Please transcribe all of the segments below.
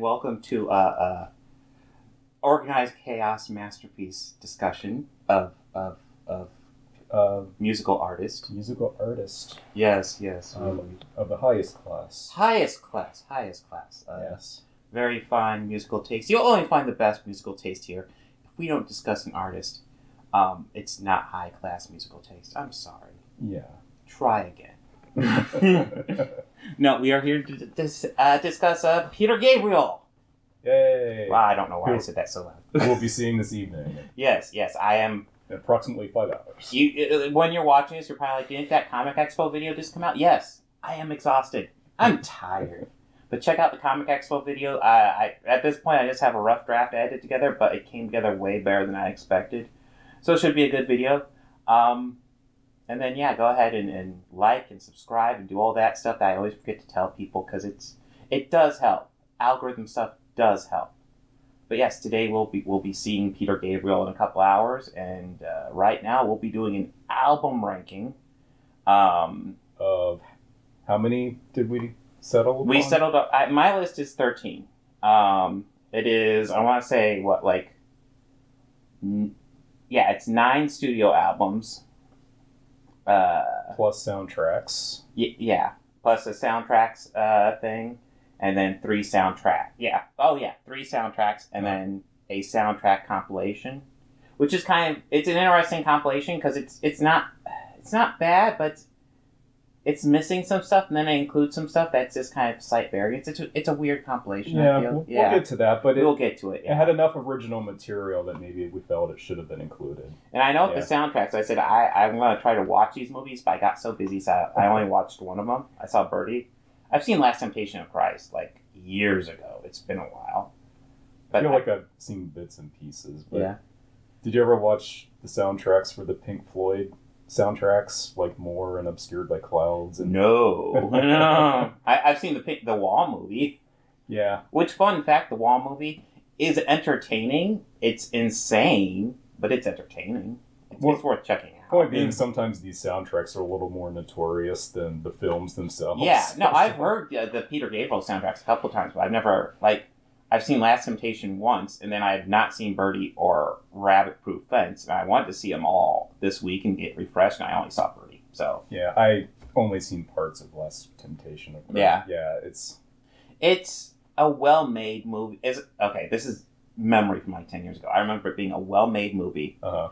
and welcome to organized chaos masterpiece discussion of musical artist. Musical artist. Yes. Of the highest class. Highest class. Yes. Very fine musical taste. You'll only find the best musical taste here. If we don't discuss an artist, it's not high class musical taste. I'm sorry. Yeah. Try again. No, we are here to discuss Peter Gabriel. Yay! Wow, I don't know why I said that so loud. We'll be seeing this evening. Yes, I am. In approximately 5 hours. When you're watching this, you're probably like, didn't that Comic Expo video just come out? Yes, I am exhausted. I'm tired. But check out the Comic Expo video. I at this point, I just have a rough draft edited together, but it came together way better than I expected. So it should be a good video. And then, go ahead and like and subscribe and do all that stuff that I always forget to tell people because it does help. Algorithm stuff does help. But yes, today we'll be seeing Peter Gabriel in a couple hours, and right now we'll be doing an album ranking. Of how many did we settle upon? We settled up. My list is 13. It is, I want to say, it's 9 studio albums. Plus soundtracks. Yeah. Plus the soundtracks thing. And then 3 soundtracks. Yeah. Oh, yeah. 3 soundtracks. And then a soundtrack compilation. Which is it's an interesting compilation because it's not bad, but it's missing some stuff. And then I include some stuff that's just kind of slight variance. It's a weird compilation, yeah, I feel. We'll get to that. But we'll get to it, yeah. It had enough original material that maybe we felt it should have been included. And I know the soundtracks. I said I'm going to try to watch these movies, but I got so busy, so I only watched one of them. I saw Birdy. I've seen Last Temptation of Christ, years ago. It's been a while. But I feel like I've seen bits and pieces. But yeah. Did you ever watch the soundtracks for the Pink Floyd soundtracks, like More and Obscured by Clouds? And... No. I've seen the Wall movie. Yeah. Which, fun fact, the Wall movie is entertaining. It's insane, but it's entertaining. It's worth checking out. Point being, sometimes these soundtracks are a little more notorious than the films themselves. Yeah, no, I've heard the Peter Gabriel soundtracks a couple times, but I've never, I've seen Last Temptation once, and then I have not seen Birdy or Rabbit Proof Fence, and I wanted to see them all this week and get refreshed, and I only saw Birdy, so. Yeah, I only seen parts of Last Temptation. Yeah. Yeah, It's a well-made movie. Okay, this is memory from 10 years ago. I remember it being a well-made movie. Uh-huh.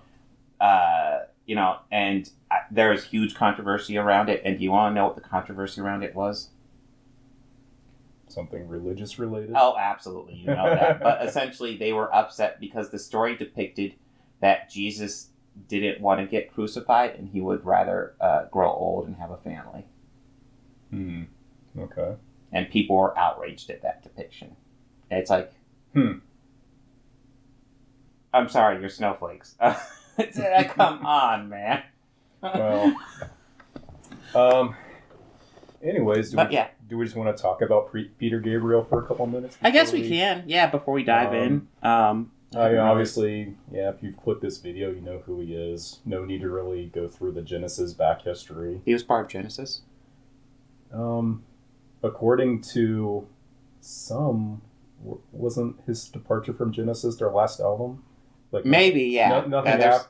And there was huge controversy around it. And do you want to know what the controversy around it was? Something religious related? Oh, absolutely. You know that. But essentially, they were upset because the story depicted that Jesus didn't want to get crucified and he would rather grow old and have a family. Okay. And people were outraged at that depiction. And it's like, I'm sorry, you're snowflakes. Come on, man. Well, anyways, do we just want to talk about Peter Gabriel for a couple minutes? I guess we can, before we dive in. Obviously, if you've clicked this video, you know who he is. No need to really go through the Genesis back history. He was part of Genesis? According to some, wasn't his departure from Genesis their last album? Maybe, yeah.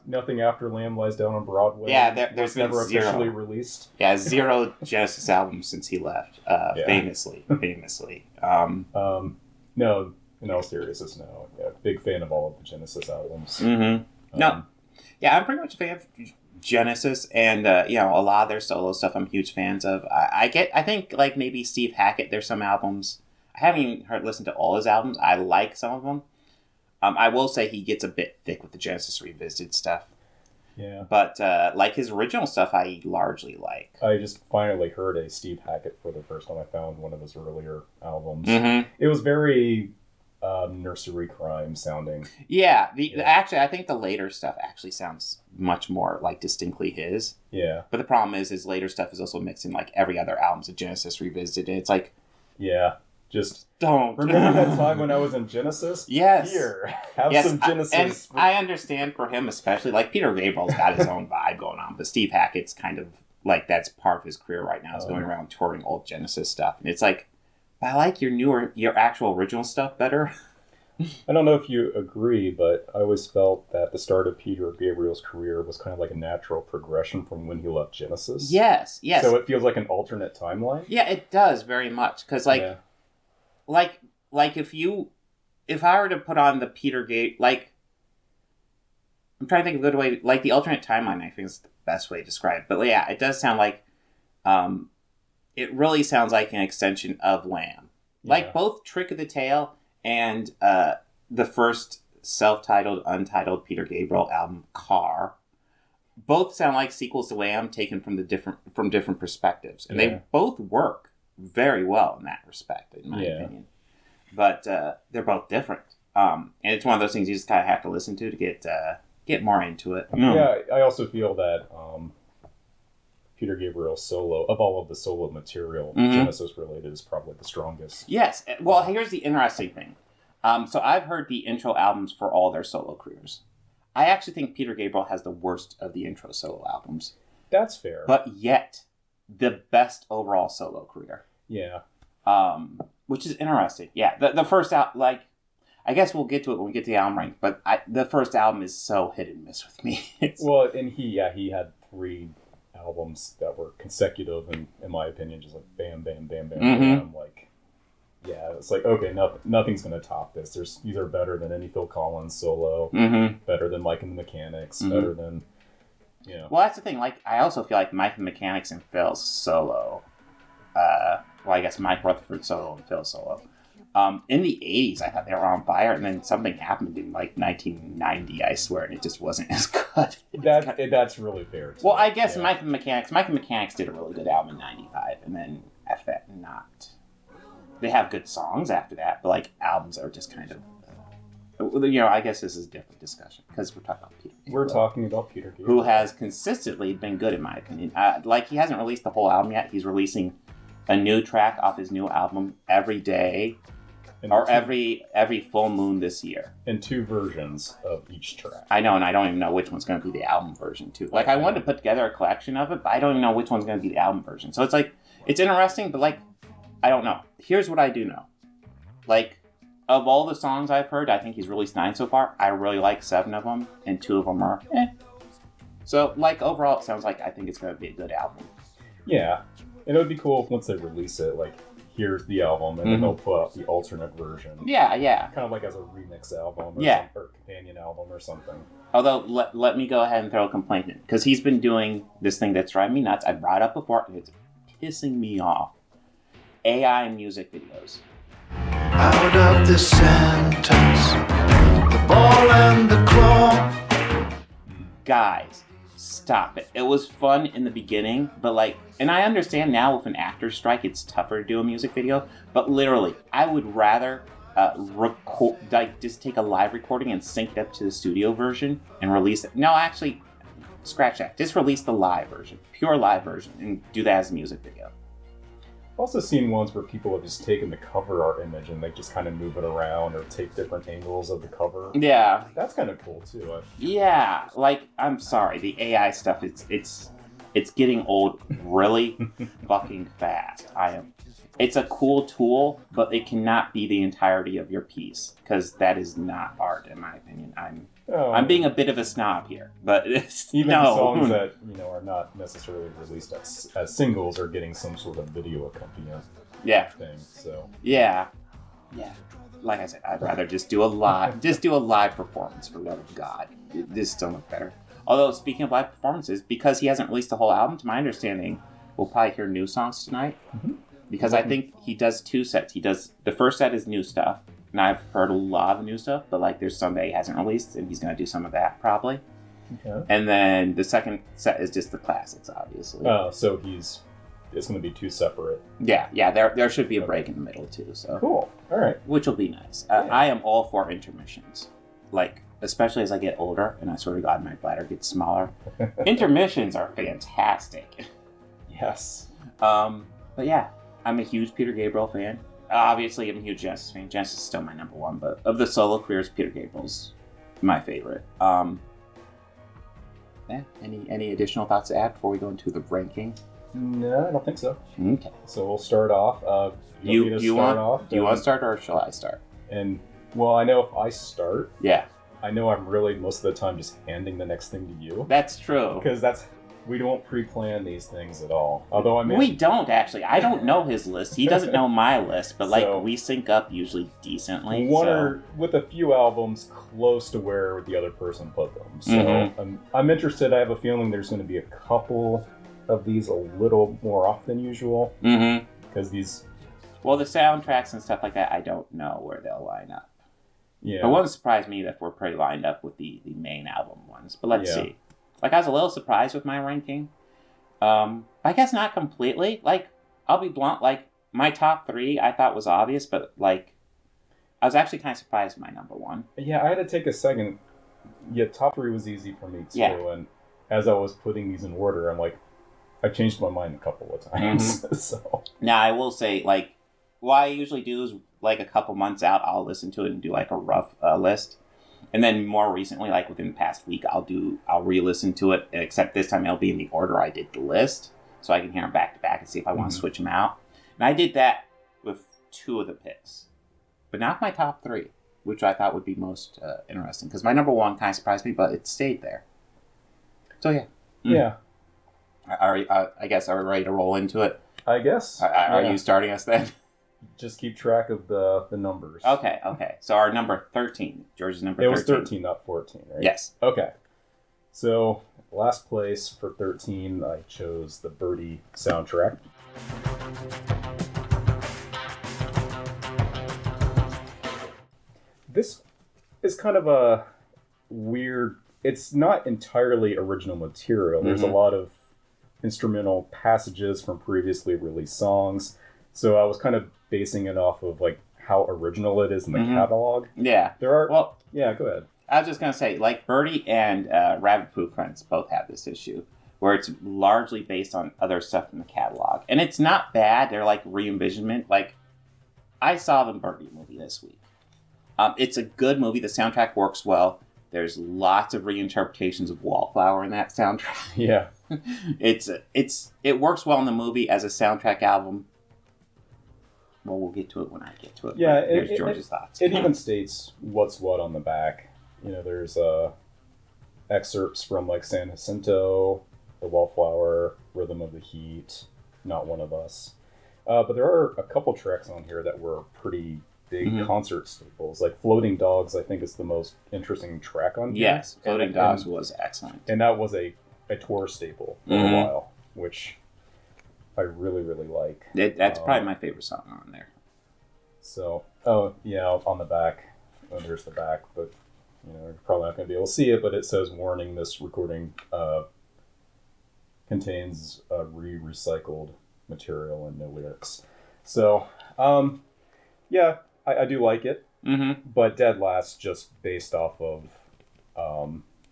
Nothing after Lamb Lies Down on Broadway. Yeah, there's never officially released. Yeah, 0 Genesis albums since he left. Famously. No, in all seriousness, no. Yeah, big fan of all of the Genesis albums. Mm-hmm. I'm pretty much a fan of Genesis, and a lot of their solo stuff I'm huge fans of. I think maybe Steve Hackett. There's some albums I haven't even listened to all his albums. I like some of them. I will say he gets a bit thick with the Genesis Revisited stuff. Yeah. But, his original stuff I largely like. I just finally heard a Steve Hackett for the first time. I found one of his earlier albums. Mm-hmm. It was very nursery crime sounding. Yeah. Actually, I think the later stuff actually sounds much more, distinctly his. Yeah. But the problem is his later stuff is also mixing, every other albums of Genesis Revisited. It's like... Yeah. Just don't remember that time when I was in Genesis? Yes. Here, have some Genesis. And I understand for him especially, Peter Gabriel's got his own vibe going on, but Steve Hackett's kind of that's part of his career right now is going around touring old Genesis stuff, and it's I like your actual original stuff better. I don't know if you agree, but I always felt that the start of Peter Gabriel's career was kind of like a natural progression from when he left Genesis. Yes. So it feels like an alternate timeline. Yeah, it does very much. Because, like if I were to put on the Peter Gabriel, like, I'm trying to think of a good way, like, the alternate timeline, I think is the best way to describe it. But, yeah, it does sound like, it really sounds like an extension of Lamb. Yeah. Like, both Trick of the Tail and the first self-titled, untitled Peter Gabriel album, Car, both sound like sequels to Lamb taken from different perspectives. And they both work very well in that respect, in my opinion. But they're both different. And it's one of those things you just kind of have to listen to get more into it. Yeah, I also feel that Peter Gabriel's solo, of all of the solo material, Genesis related, is probably the strongest. Yes. Well, here's the interesting thing. So I've heard the intro albums for all their solo careers. I actually think Peter Gabriel has the worst of the intro solo albums. That's fair. But yet, the best overall solo career. Yeah. Which is interesting. Yeah. The first out, like, I guess we'll get to it when we get to the album rank, but the first album is so hit and miss with me. Well, and he had 3 albums that were consecutive, and in my opinion, just like bam, bam, bam, bam, bam. Like, yeah, it's like, okay, nothing's going to top this. These are better than any Phil Collins solo, better than Mike and the Mechanics, better than, Well, that's the thing. Like, I also feel like Mike and the Mechanics and Phil's solo, I guess Mike Rutherford's solo and Phil's solo. In the 80s, I thought they were on fire, and then something happened in, like, 1990, I swear, and it just wasn't as good. That's really fair, too. Well, I guess Mike and Mechanics did a really good album in 95, and then after that, not. They have good songs after that, but, like, albums are just kind of, I guess this is a different discussion, because we're talking about Peter Gabriel. We're talking about Peter Gabriel. Who has consistently been good, in my opinion. Like, he hasn't released the whole album yet. He's releasing a new track off his new album every day. Or every full moon this year. And 2 versions of each track. I know, and I don't even know which one's going to be the album version, too. Like, I wanted to put together a collection of it, but I don't even know which one's going to be the album version. So it's like, it's interesting, but, like, I don't know. Here's what I do know. Like, of all the songs I've heard, I think he's released 9 so far. I really like 7 of them, and 2 of them are So, like, overall, it sounds like I think it's going to be a good album. Yeah. And it would be cool if once they release it, like, here's the album, and then they'll put out the alternate version. Yeah. Kind of like as a remix album or companion album or something. Although, let me go ahead and throw a complaint in, because he's been doing this thing that's driving me nuts. I brought it up before, and it's pissing me off. AI music videos. Out of the sentence, the ball and the claw. Guys, stop it. It was fun in the beginning, but like, and I understand now with an actor's strike, it's tougher to do a music video, but literally, I would rather just take a live recording and sync it up to the studio version and release it. No, actually, scratch that. Just release the live version, pure live version, and do that as a music video. I've also seen ones where people have just taken the cover art image and they just kind of move it around or take different angles of the cover. Yeah. That's kind of cool, too. Yeah. Like, I'm sorry. The AI stuff, it's getting old really fucking fast. It's a cool tool, but it cannot be the entirety of your piece, because that is not art, in my opinion. I'm being a bit of a snob here, but even the songs that are not necessarily released as singles are getting some sort of video accompaniment. Thing. So yeah. Like I said, I'd rather just do a live performance for love of God. This still look better. Although speaking of live performances, because he hasn't released the whole album, to my understanding, we'll probably hear new songs tonight. Because I think he does 2 sets. The first set is new stuff. And I've heard a lot of the new stuff, but like there's some that he hasn't released, and he's going to do some of that probably. Okay. And then the second set is just the classics, obviously. Oh, so it's going to be 2 separate. Yeah. There should be a break in the middle too. So cool. All right. Which will be nice. I am all for intermissions, like especially as I get older, and I swear to God, my bladder gets smaller. Intermissions are fantastic. Yes. But yeah, I'm a huge Peter Gabriel fan. Obviously, I'm a huge Genesis fan. Genesis is still my number 1, but of the solo careers, Peter Gabriel's my favorite. Any additional thoughts to add before we go into the ranking? No, I don't think so. Okay. So we'll start off. Do you want to start, or shall I start? And, well, I know if I start, Yeah. I know I'm really, most of the time, just handing the next thing to you. That's true. Because we don't pre-plan these things at all. Although, I mean... We don't, actually. I don't know his list. He doesn't know my list, but, like, So, we sync up usually decently. Or with a few albums close to where the other person put them. So, Mm-hmm. I'm interested. I have a feeling there's going to be a couple of these a little more often than usual. Mm-hmm. Because these... Well, the soundtracks and stuff like that, I don't know where they'll line up. Yeah. It wouldn't surprise me if we're pretty lined up with the main album ones, but let's Yeah. see. Like, I was a little surprised with my ranking. I guess not completely. Like, I'll be blunt, like, my top 3 I thought was obvious, but, like, I was actually kind of surprised with my number 1. Yeah, I had to take a second. Yeah, top 3 was easy for me, too. Yeah. And as I was putting these in order, I'm like, I changed my mind a couple of times. So Now, I will say, like, what I usually do is, like, a couple months out, I'll listen to it and do, like, a rough list. And then more recently, like within the past week, I'll re-listen to it, except this time it'll be in the order I did the list, so I can hear them back to back and see if I want to switch them out. And I did that with 2 of the picks, but not my top 3, which I thought would be most interesting, because my number 1 kind of surprised me, but it stayed there. So yeah. Yeah. I guess are we ready to roll into it? I guess. Are you starting us then? Just keep track of the numbers. Okay. So our number 13. George's number 13. It was 13, not 14, right? Yes. Okay. So, last place for 13, I chose the Birdy soundtrack. This is kind of a weird... It's not entirely original material. There's a lot of instrumental passages from previously released songs. So I was kind of basing it off of like how original it is in the catalog. Yeah. There are... Well, yeah, go ahead. I was just going to say, like, Birdy and Rabbit Poo Friends both have this issue, where it's largely based on other stuff in the catalog. And it's not bad. They're like re-envisionment. Like, I saw the Birdy movie this week. It's a good movie. The soundtrack works well. There's lots of reinterpretations of Wallflower in that soundtrack. Yeah. It works well in the movie as a soundtrack album. Well, we'll get to it when I get to it. Yeah, here's George's thoughts. It even states what's what on the back. You know, there's excerpts from like San Jacinto, The Wallflower, Rhythm of the Heat, Not One of Us. But there are a couple tracks on here that were pretty big concert staples. Like Floating Dogs, I think, is the most interesting track on here. Yes, Floating Dogs was excellent. And that was a tour staple for a while, which I really, really like. That's probably my favorite song on there. So, on the back, there's the back, but you're probably not going to be able to see it, but it says, warning, this recording contains recycled material and no lyrics. So, I do like it, but dead last just based off of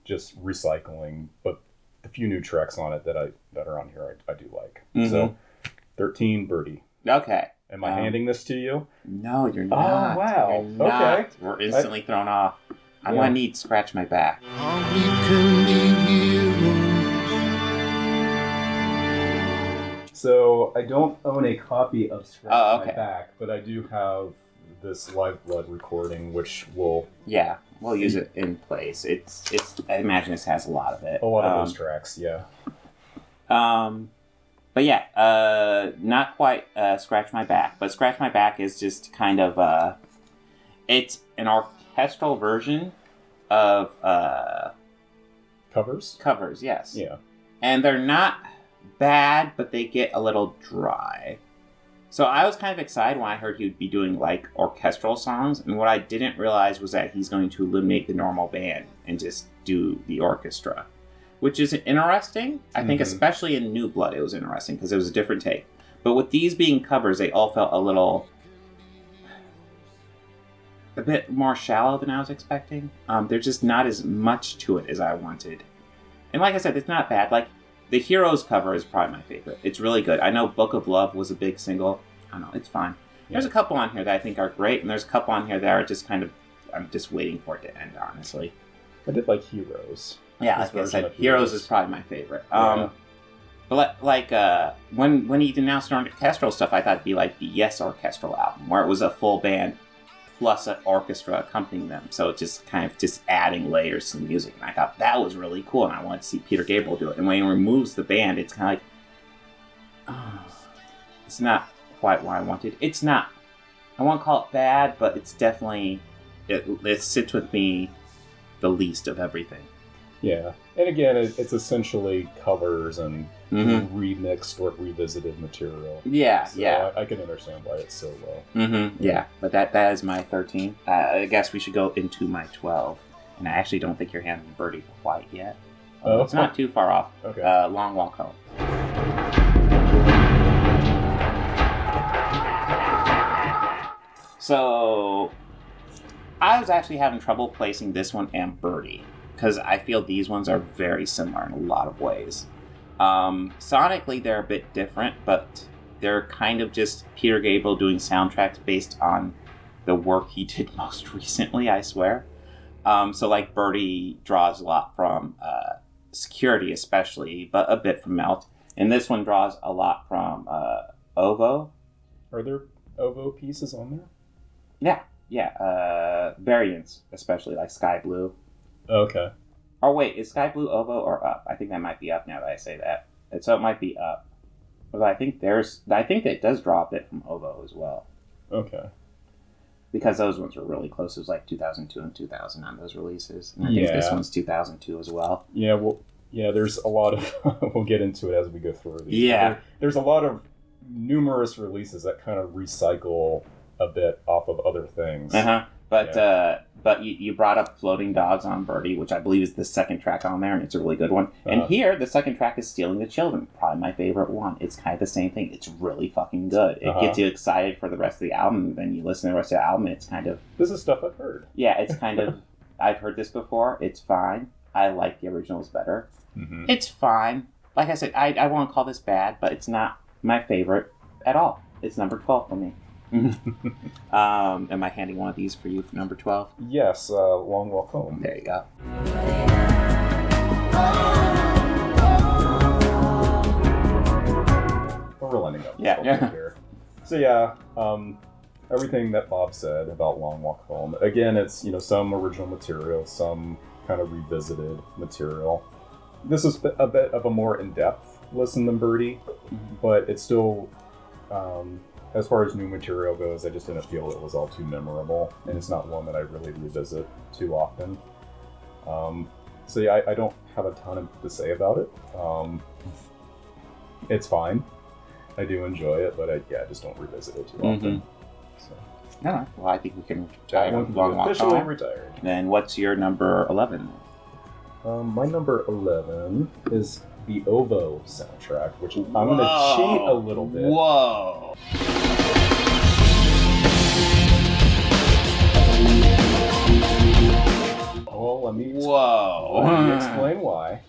just recycling, but the few new tracks on it that are on here I do like. So 13 Birdy. Okay. Am I handing this to you? No, you're not. Oh, wow. You're not. Okay. We're instantly thrown off. I'm going to need Scratch My Back. All we can be heroes. So I don't own a copy of Scratch okay. My Back, but I do have this Live Blood recording, which will... Yeah, we'll use it in place. It's. I imagine this has a lot of it. A lot of those tracks, yeah. But yeah, not quite Scratch My Back, but Scratch My Back is just kind of, it's an orchestral version of... Covers? Covers, yes. Yeah. And they're not bad, but they get a little dry. So I was kind of excited when I heard he'd be doing, like, orchestral songs, and what I didn't realize was that he's going to eliminate the normal band and just do the orchestra. Which is interesting. I think especially in New Blood it was interesting because it was a different take. But with these being covers, they all felt a bit more shallow than I was expecting. There's just not as much to it as I wanted. And like I said, it's not bad. Like, the Heroes cover is probably my favorite. It's really good. I know Book of Love was a big single. I don't know, it's fine. Yeah. There's a couple on here that I think are great, and there's a couple on here that are just kind of... I'm just waiting for it to end, honestly. I did like Heroes. Yeah, like I said, Heroes is probably my favorite. Yeah. But when he announced orchestral stuff, I thought it'd be like the Yes orchestral album, where it was a full band plus an orchestra accompanying them. So it's just kind of just adding layers to the music. And I thought that was really cool, and I wanted to see Peter Gabriel do it. And when he removes the band, it's kind of like, it's not quite what I wanted. It's not, I won't call it bad, but it's definitely, it sits with me the least of everything. Yeah. And again, it's essentially covers and remixed or revisited material. Yeah, so yeah. I can understand why it's so low. Yeah, but that is my 13. I guess we should go into my 12. And I actually don't think you're handling Birdy quite yet. It's not too far off. Okay. Long Walk Home. So, I was actually having trouble placing this one and Birdy, because I feel these ones are very similar in a lot of ways. Sonically, they're a bit different, but they're kind of just Peter Gabriel doing soundtracks based on the work he did most recently, I swear. So, like, Birdy draws a lot from Security, especially, but a bit from Melt. And this one draws a lot from Ovo. Are there Ovo pieces on there? Yeah. Variants, especially, like Sky Blue. Okay. Or wait, is Sky Blue Ovo or Up? I think that might be Up now that I say that. And so it might be Up. But I think it does draw a bit from Ovo as well. Okay. Because those ones were really close. It was like 2002 and 2000 on those releases. And I think this one's 2002 as well. Yeah, well, there's a lot of... we'll get into it as we go through these. Yeah. There's a lot of numerous releases that kind of recycle a bit off of other things. But you brought up Floating Dogs on Birdy, which I believe is the second track on there, and it's a really good one. And here, the second track is Stealing the Children, probably my favorite one. It's kind of the same thing. It's really fucking good. It gets you excited for the rest of the album, and then you listen to the rest of the album, and it's kind of... This is stuff I've heard. Yeah, it's kind of... I've heard this before. It's fine. I like the originals better. It's fine. Like I said, I won't call this bad, but it's not my favorite at all. It's number 12 for me. Am I handing one of these for you for number 12? Yes, Long Walk Home. There you go. Well, we're lining up. Yeah. Here. So everything that Bob said about Long Walk Home. Again, it's some original material, some kind of revisited material. This is a bit of a more in-depth listen than Birdy, but it's still. As far as new material goes, I just didn't feel it was all too memorable, and it's not one that I really revisit too often. I don't have a ton to say about it. It's fine. I do enjoy it, but I just don't revisit it too often. So. All right. Well, I think we can That one can be officially retired. Then what's your number 11? My number 11 is the Ovo soundtrack, which I'm going to cheat a little bit. Whoa! Well, let me explain why.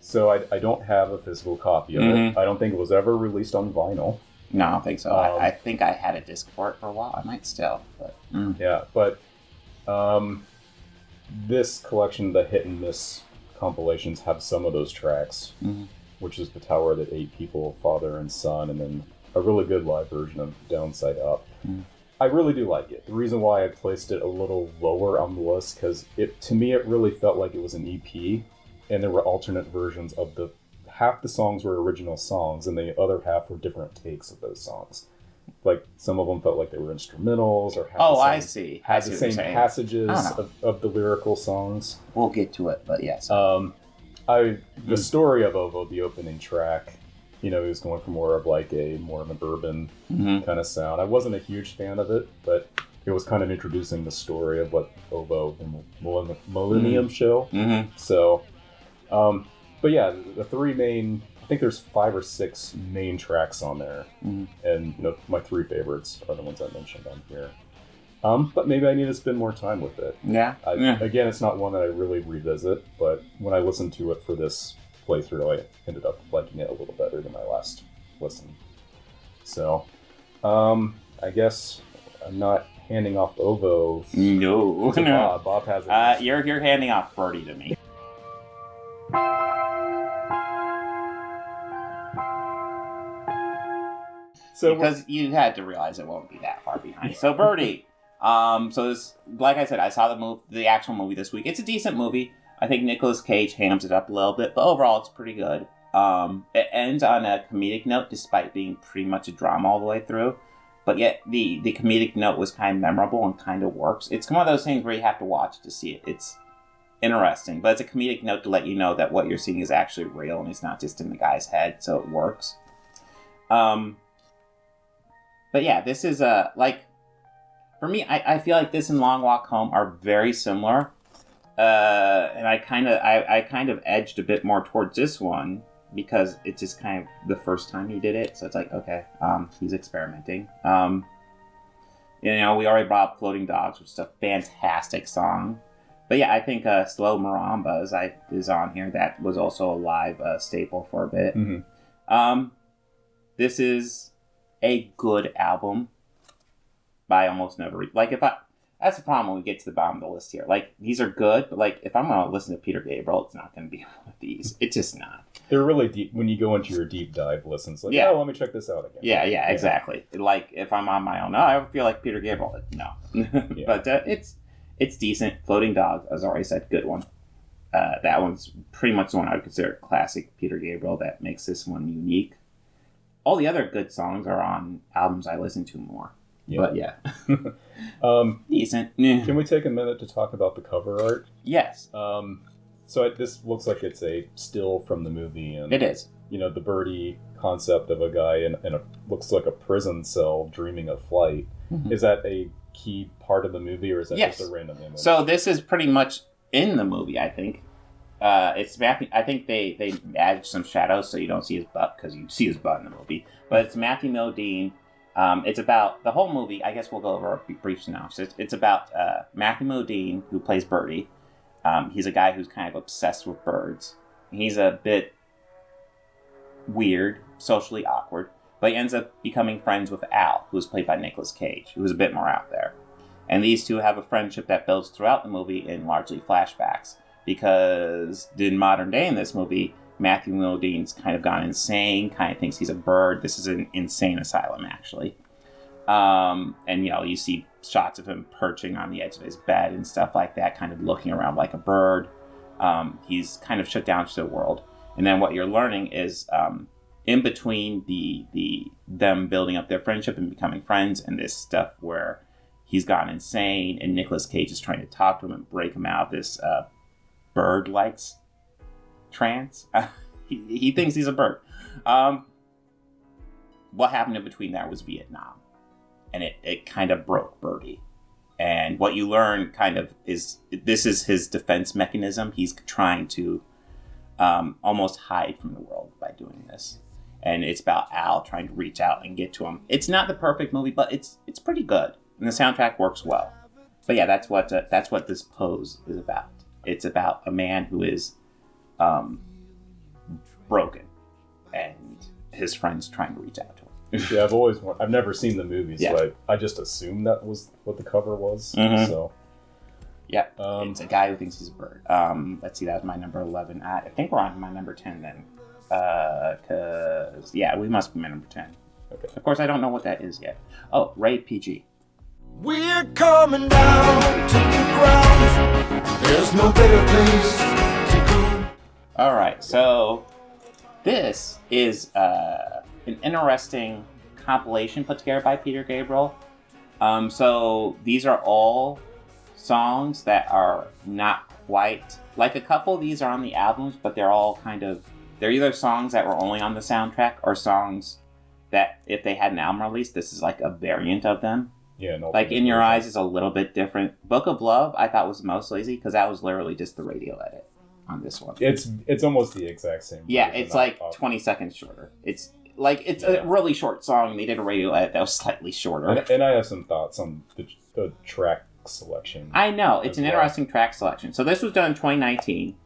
So I don't have a physical copy of it. I don't think it was ever released on vinyl. No, I don't think so. I think I had a disc for it for a while. I might still, but yeah. But this collection, the hit and miss compilations, have some of those tracks, which is The Tower That Ate People, Father and Son, and then a really good live version of Downside Up. I really do like it. The reason why I placed it a little lower on the list, because to me it really felt like it was an EP, and there were alternate versions of half the songs were original songs, and the other half were different takes of those songs. Like, some of them felt like they were instrumentals, or had the same passages of the lyrical songs. We'll get to it, but yes. The story of Ovo, the opening track, he was going for more of an urban kind of sound. I wasn't a huge fan of it, but it was kind of introducing the story of what Ovo, the Millennium Show. So, but yeah, the three main, I think there's 5 or 6 main tracks on there. And, my 3 favorites are the ones I mentioned on here. But maybe I need to spend more time with it. Yeah. Again, it's not one that I really revisit, but when I listened to it for this playthrough, I ended up liking it a little better than my last listen. So, I guess I'm not handing off Ovo to Bob. Bob has it. You're handing off Birdy to me. So because you had to realize it won't be that far behind. So Birdy. So this, like I said, I saw the actual movie this week. It's a decent movie. I think Nicolas Cage hams it up a little bit, but overall it's pretty good. It ends on a comedic note, despite being pretty much a drama all the way through. But yet the comedic note was kind of memorable and kind of works. It's one of those things where you have to watch to see it. It's interesting, but it's a comedic note to let you know that what you're seeing is actually real and it's not just in the guy's head, so it works. But yeah, this is like, for me, I feel like this and Long Walk Home are very similar. And I kind of edged a bit more towards this one because it's just kind of the first time he did it. So it's like, okay, he's experimenting. We already brought up Floating Dogs, which is a fantastic song. But yeah, I think Slow Maramba is on here. That was also a live staple for a bit. Mm-hmm. This is a good album. But I almost never that's the problem when we get to the bottom of the list here. Like, these are good, but like, if I'm going to listen to Peter Gabriel, it's not going to be one of these. It's just not. They're really deep when you go into your deep dive listens. Like, let me check this out again. Yeah, exactly. Like, if I'm on my own, I feel like Peter Gabriel. No. Yeah. But it's decent. Floating Dog, as I already said, good one. That one's pretty much the one I would consider classic Peter Gabriel that makes this one unique. All the other good songs are on albums I listen to more. Yeah. But yeah. Decent. Can we take a minute to talk about the cover art? Yes. This looks like it's a still from the movie. And it is. The Birdy concept of a guy in a looks like a prison cell dreaming of flight. Mm-hmm. Is that a key part of the movie, or is that just a random image? So this is pretty much in the movie, I think. It's Matthew. I think they added some shadows so you don't see his butt, because you see his butt in the movie. But it's Matthew Modine. It's about the whole movie. I guess we'll go over a brief synopsis. It's about Matthew Modine, who plays Birdy. He's a guy who's kind of obsessed with birds. He's a bit weird, socially awkward, but he ends up becoming friends with Al, who's played by Nicolas Cage, who's a bit more out there. And these two have a friendship that builds throughout the movie in largely flashbacks, because in modern day in this movie, Matthew Modine's kind of gone insane, kind of thinks he's a bird. This is an insane asylum, actually. And, you see shots of him perching on the edge of his bed and stuff like that, kind of looking around like a bird. He's kind of shut down to the world. And then what you're learning is in between them building up their friendship and becoming friends and this stuff where he's gone insane and Nicolas Cage is trying to talk to him and break him out of this bird-like trance. He thinks he's a bird. What happened in between there was Vietnam. And it kind of broke Birdy. And what you learn kind of is, this is his defense mechanism. He's trying to almost hide from the world by doing this. And it's about Al trying to reach out and get to him. It's not the perfect movie, but it's pretty good. And the soundtrack works well. But yeah, that's what this pose is about. It's about a man who is broken, and his friends trying to reach out to him. Yeah, I've never seen the movie, so I just assumed that was what the cover was. Mm-hmm. So, yeah, it's a guy who thinks he's a bird. Let's see, that was my number 11. I think we're on my number 10 then, because we must be my number 10. Okay. Of course, I don't know what that is yet. Oh, Rated PG. We're coming down to the ground. There's no better place to go. All right, so this is an interesting compilation put together by Peter Gabriel. So these are all songs that are not quite like, a couple of these are on the albums, but they're all they're either songs that were only on the soundtrack or songs that if they had an album release, this is like a variant of them. Yeah, no. Like In Your Eyes is a little bit different. Book of Love I thought was most lazy because that was literally just the radio edit on this one. It's almost the exact same. Yeah, it's like 20 seconds shorter. It's a really short song. They did a radio edit that was slightly shorter. And I have some thoughts on the track selection. I know, it's an interesting track selection. So this was done in 2019,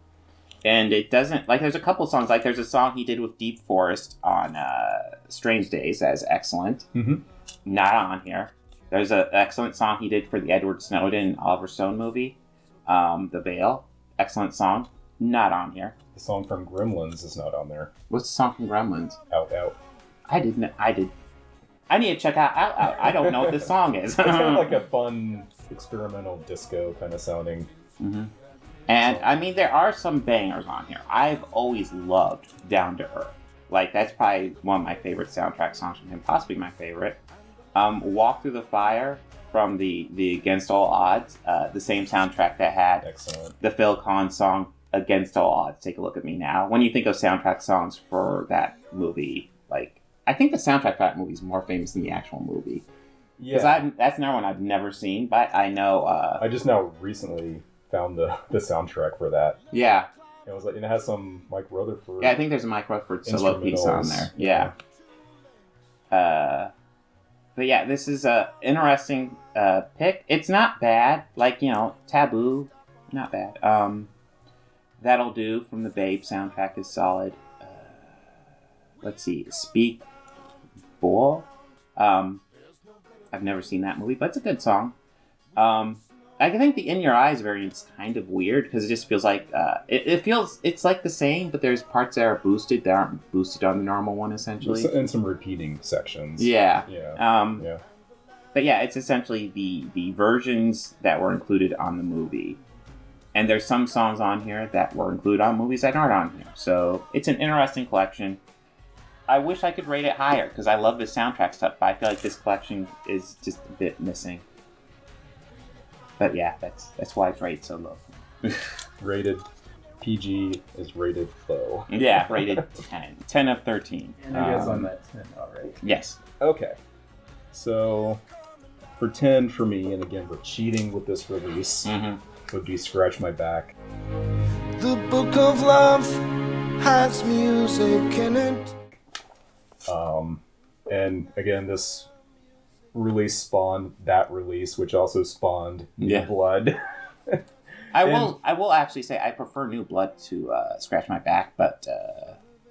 and it doesn't, there's a couple songs, there's a song he did with Deep Forest on Strange Days that is excellent. Mm-hmm. Not on here. There's an excellent song he did for the Edward Snowden and Oliver Stone movie, The Veil. Excellent song. Not on here. The song from Gremlins is not on there. What's the song from Gremlins? Out. I did. I need to check out. I don't know what this song is. It's kind of like a fun experimental disco kind of sounding. Mm-hmm. And I mean, there are some bangers on here. I've always loved Down to Earth. Like, that's probably one of my favorite soundtrack songs from him, possibly my favorite. Walk Through the Fire from the Against All Odds, the same soundtrack that had Excellent. the Phil Collins song Against All Odds. Take a look at me now. When you think of soundtrack songs for that movie, like, I think the soundtrack for that movie is more famous than the actual movie. Yeah. Because that's another one I've never seen, but I know... I just now recently found the soundtrack for that. Yeah. It was like, and it has some Mike Rutherford. Yeah, I think there's a Mike Rutherford solo piece on there. Yeah. But yeah, this is a interesting pick. It's not bad. Like, you know, Taboo, not bad. That'll Do from the Babe soundtrack is solid. Let's see, Speak Bull. I've never seen that movie, but it's a good song. I think the In Your Eyes variant's kind of weird because it just feels like it's like the same, but there's parts that are boosted that aren't boosted on the normal one, essentially. And some repeating sections. Yeah. Yeah. Yeah. But yeah, it's essentially the versions that were included on the movie. And there's some songs on here that were included on movies that aren't on here. So it's an interesting collection. I wish I could rate it higher because I love the soundtrack stuff, but I feel like this collection is just a bit missing. But yeah, that's why it's rated so low. Rated PG is rated low. Yeah, rated 10. 10 of 13. And I guess on that 10 already. Yes. Okay. So, for 10 for me, and again, we're cheating with this release, would be Scratch My Back. The book of love has music in it. And again, this release spawned that release, which also spawned New Blood. I will actually say I prefer New Blood to Scratch My Back, but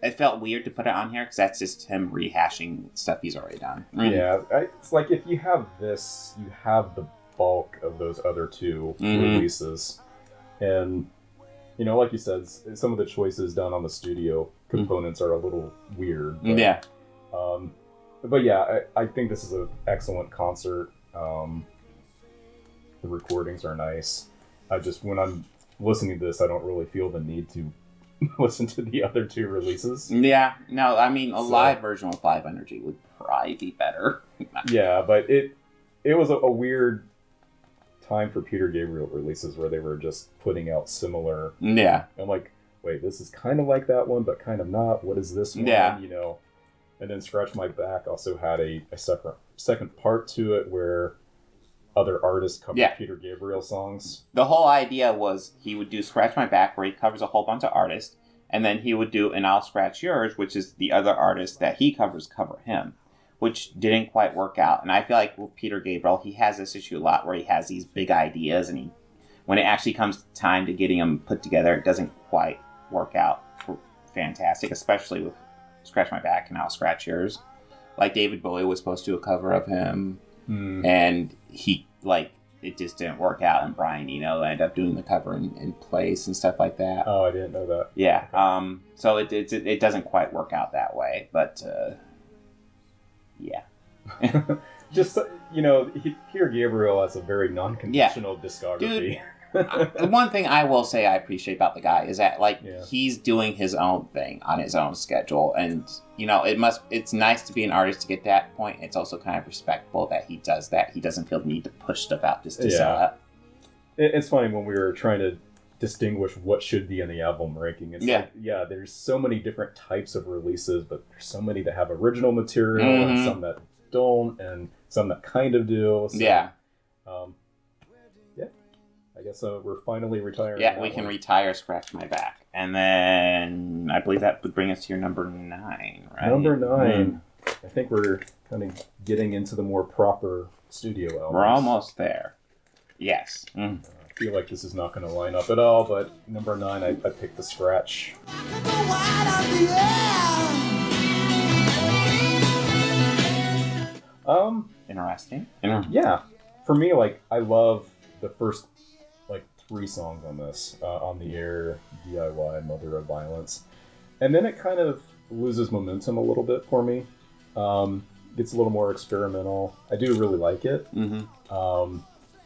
it felt weird to put it on here because that's just him rehashing stuff he's already done. Yeah, it's like if you have this, you have the bulk of those other two releases. And, you know, like you said, some of the choices done on the studio components are a little weird. But, yeah. But yeah, I think this is an excellent concert. The recordings are nice. When I'm listening to this, I don't really feel the need to listen to the other two releases. Yeah, no, I mean, live version with live energy would probably be better. Yeah, but it was a weird time for Peter Gabriel releases where they were just putting out similar. Yeah. I'm like, wait, this is kind of like that one, but kind of not. What is this one? Yeah. You know. And then Scratch My Back also had a second part to it where other artists covered Peter Gabriel songs. The whole idea was he would do Scratch My Back where he covers a whole bunch of artists, and then he would do And I'll Scratch Yours, which is the other artists that he covers cover him, which didn't quite work out. And I feel like with Peter Gabriel, he has this issue a lot where he has these big ideas, and when it actually comes time to getting them put together, it doesn't quite work out fantastic, especially with Scratch My Back and I'll Scratch Yours. Like David Bowie was supposed to do a cover of him, and it just didn't work out, and Brian Eno ended up doing the cover in place and stuff like that. Oh, I didn't know that. Yeah. So it doesn't quite work out that way, but yeah. Just, you know, Peter Gabriel has a very non-conventional discography. Dude, one thing I will say I appreciate about the guy is that he's doing his own thing on his own schedule, and you know it's nice to be an artist to get that point. It's also kind of respectable that he does that. He doesn't feel the need to push stuff out just to sell out. It's funny when we were trying to distinguish what should be in the album ranking. It's like, there's so many different types of releases, but there's so many that have original material and some that don't, and some that kind of do. So, I guess we're finally retiring. Yeah, we can retire Scratch My Back. And then I believe that would bring us to your number 9, right? Number 9. I think we're kind of getting into the more proper studio albums. We're almost there. Yes. I feel like this is not going to line up at all, but number 9, I picked The Scratch. Interesting. Yeah. For me, like, I love the first 3 songs on this. On the Air, DIY, Mother of Violence. And then it kind of loses momentum a little bit for me. gets a little more experimental. I do really like it.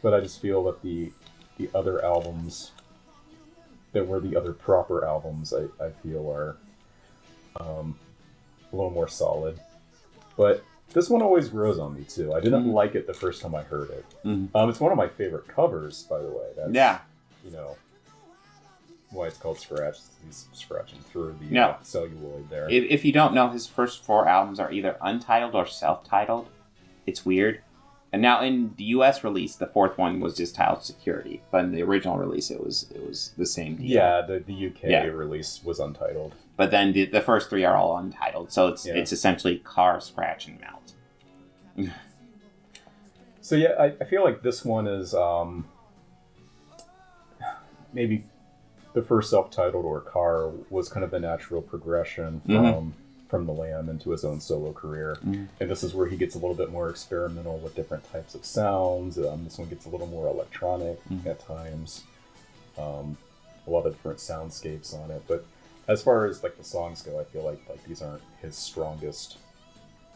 But I just feel that the other albums that were the other proper albums, I feel are a little more solid. But this one always grows on me too. I didn't like it the first time I heard it. It's one of my favorite covers, by the way. That's, you know, why it's called Scratch. He's scratching through the celluloid there. If you don't know, his first 4 albums are either untitled or self-titled. It's weird. And now in the U.S. release, the 4th one was just titled Security. But in the original release, it was the same deal. Yeah, the UK release was untitled. But then the first 3 are all untitled. So it's essentially Car, Scratch, and Melt. So yeah, I feel like this one is maybe the first self-titled or Car was kind of a natural progression from the Lamb into his own solo career. And this is where he gets a little bit more experimental with different types of sounds. This one gets a little more electronic at times. A lot of different soundscapes on it. But as far as like the songs go, I feel like these aren't his strongest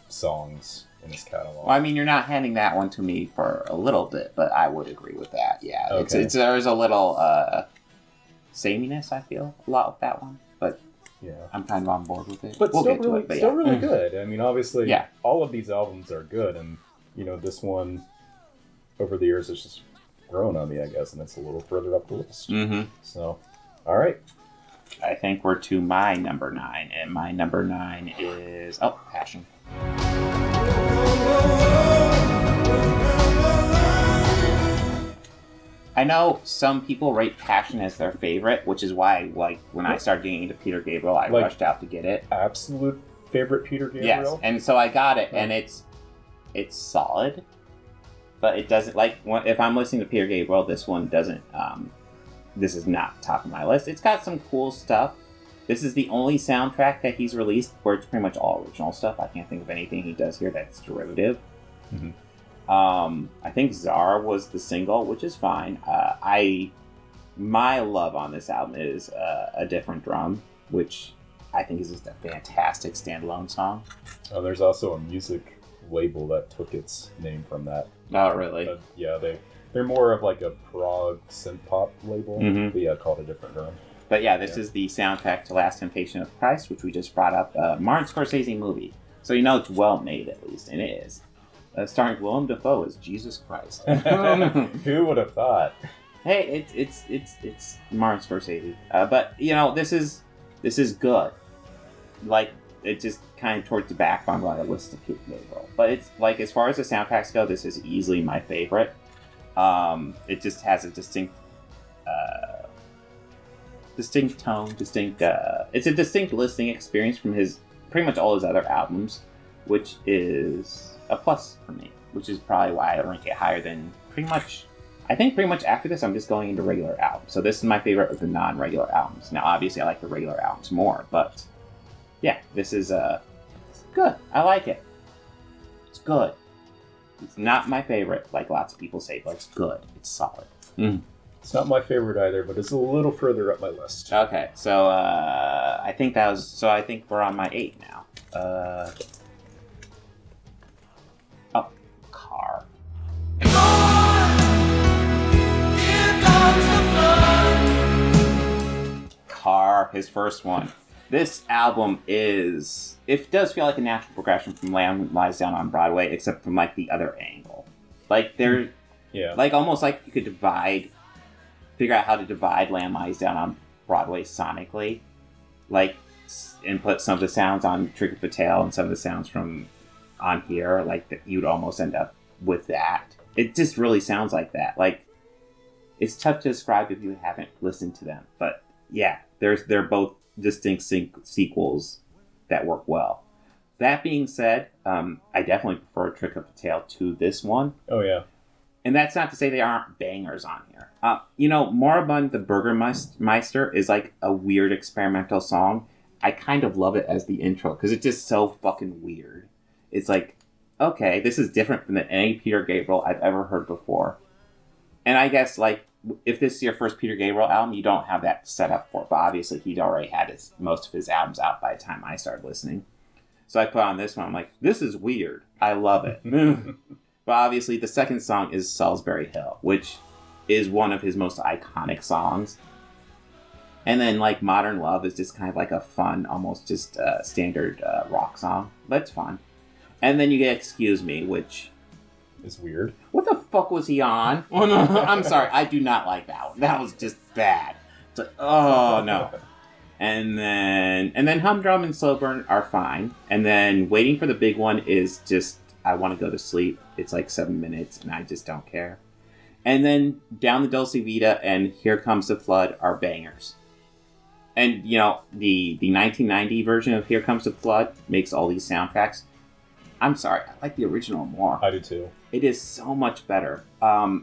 songs in his catalog. Well, I mean, you're not handing that one to me for a little bit, but I would agree with that. Yeah, okay. There's a little sameness, I feel, a lot with that one. But yeah, I'm kind of on board with it. But still really good. I mean, obviously, all of these albums are good, and you know, this one over the years has just grown on me, I guess, and it's a little further up the list. So, all right. I think we're to my number 9, and my number 9 is Passion. I know some people rate Passion as their favorite, which is why, like, when I started getting into Peter Gabriel, I rushed out to get it. Absolute favorite Peter Gabriel? Yes, and so I got it, and it's solid, but it doesn't, like, if I'm listening to Peter Gabriel, this one doesn't, this is not top of my list. It's got some cool stuff. This is the only soundtrack that he's released where it's pretty much all original stuff. I can't think of anything he does here that's derivative. I think Czar was the single, which is fine. My love on this album is A Different Drum, which I think is just a fantastic standalone song. Oh, there's also a music label that took its name from that. Oh, really? Yeah, they're more of like a prog synth pop label. But yeah, called A Different Drum. But yeah, this is the soundtrack to Last Temptation of Christ, which we just brought up. Martin Scorsese movie. So you know it's well made, at least, and it is. Starring Willem Dafoe as Jesus Christ. Who would have thought? Hey, it's Martin Scorsese. But you know, this is good. Like, it's just kind of towards the back on what I listen to Peter Gabriel. But it's like, as far as the soundtracks go, this is easily my favorite. It just has a distinct tone, it's a distinct listening experience from pretty much all his other albums, which is a plus for me, which is probably why I rank it higher than pretty much after this I'm just going into regular albums. So this is my favorite of the non-regular albums. Now obviously I like the regular albums more, but yeah, this is good. I like it. It's good. It's not my favorite, like lots of people say, but it's good. It's solid. It's not my favorite either, but it's a little further up my list. Okay, so I think we're on my 8 now. Car. Car, his first one. This album it does feel like a natural progression from Lamb Lies Down on Broadway, except from like the other angle. Like like almost like you could figure out how to divide Lamb Lies Down on Broadway sonically, like, and put some of the sounds on Trick of a Tale and some of the sounds from on here, like you'd almost end up with that. It just really sounds like that. Like, it's tough to describe if you haven't listened to them, but yeah, they're both distinct sequels that work well. That being said, I definitely prefer Trick of a Tale to this one. Oh yeah. And that's not to say they aren't bangers on here. You know, Moribund the Burgermeister is like a weird experimental song. I kind of love it as the intro because it's just so fucking weird. It's like, okay, this is different from any Peter Gabriel I've ever heard before. And I guess, like, if this is your first Peter Gabriel album, you don't have that set up for it. But obviously, he'd already had most of his albums out by the time I started listening. So I put on this one. I'm like, this is weird. I love it. But obviously, the second song is Solsbury Hill, which is one of his most iconic songs. And then, like, Modern Love is just kind of like a fun, almost just standard rock song. But it's fun. And then you get Excuse Me, which... is weird. What the fuck was he on? Oh, no. I'm sorry. I do not like that one. That was just bad. It's like, oh, no. And then Humdrum and Slow Burn are fine. And then Waiting for the Big One is just, I want to go to sleep. It's like 7 minutes, and I just don't care. And then Down the Dulce Vita and Here Comes the Flood are bangers. And, you know, the 1990 version of Here Comes the Flood makes all these soundtracks. I'm sorry, I like the original more. I do too. It is so much better.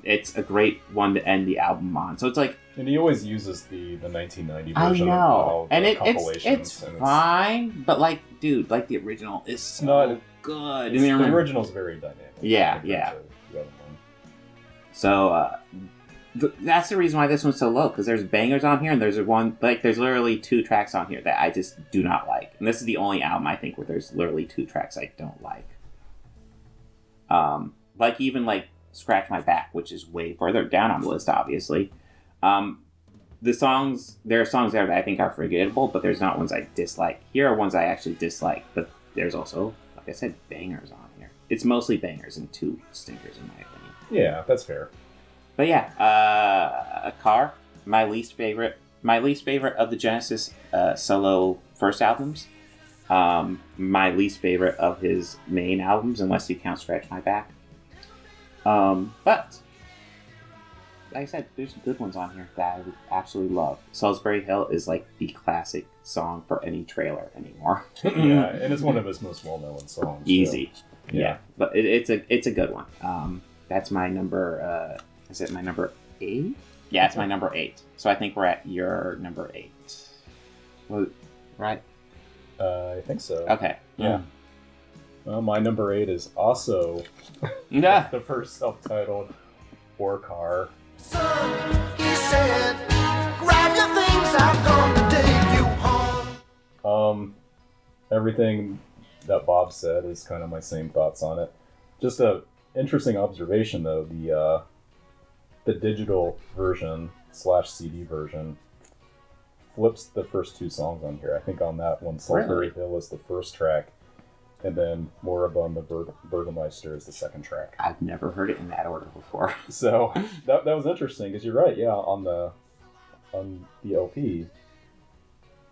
It's a great one to end the album on. So it's like... And he always uses the 1990 version I know. of all the and compilations. It's fine, but like, dude, like the original is so good. The original's very dynamic. Yeah. So that's the reason why this one's so low, because there's bangers on here, and there's literally 2 tracks on here that I just do not like. And this is the only album, I think, where there's literally 2 tracks I don't like. Like even like Scratch My Back, which is way further down on the list, obviously. There are songs there that I think are forgettable, but there's not ones I dislike. Here are ones I actually dislike, but there's also, like I said, bangers on here. It's mostly bangers and 2 stinkers, in my opinion. Yeah, that's fair. But yeah, A Car, my least favorite of the Genesis solo first albums. My least favorite of his main albums, unless you count Scratch My Back. But like I said, there's some good ones on here that I would absolutely love. Solsbury Hill is like the classic song for any trailer anymore. Yeah, and it's one of his most well-known songs. Easy. So, yeah. But it's a good one. That's my number. Is it my number 8? Yeah, it's my number 8. So I think we're at your number 8. Well, right? I think so. Okay. Yeah. Well, my number 8 is also the first self-titled Or Car. Son, he said, grab your things, I'm gonna take you home. Everything that Bob said is kind of my same thoughts on it. Just a interesting observation, though. The digital version / CD version flips the first 2 songs on here. I think on that one, Solsbury Hill is the first track, and then Moribund the Burgermeister is the second track. I've never heard it in that order before. So that was interesting, because you're right. Yeah, on the LP,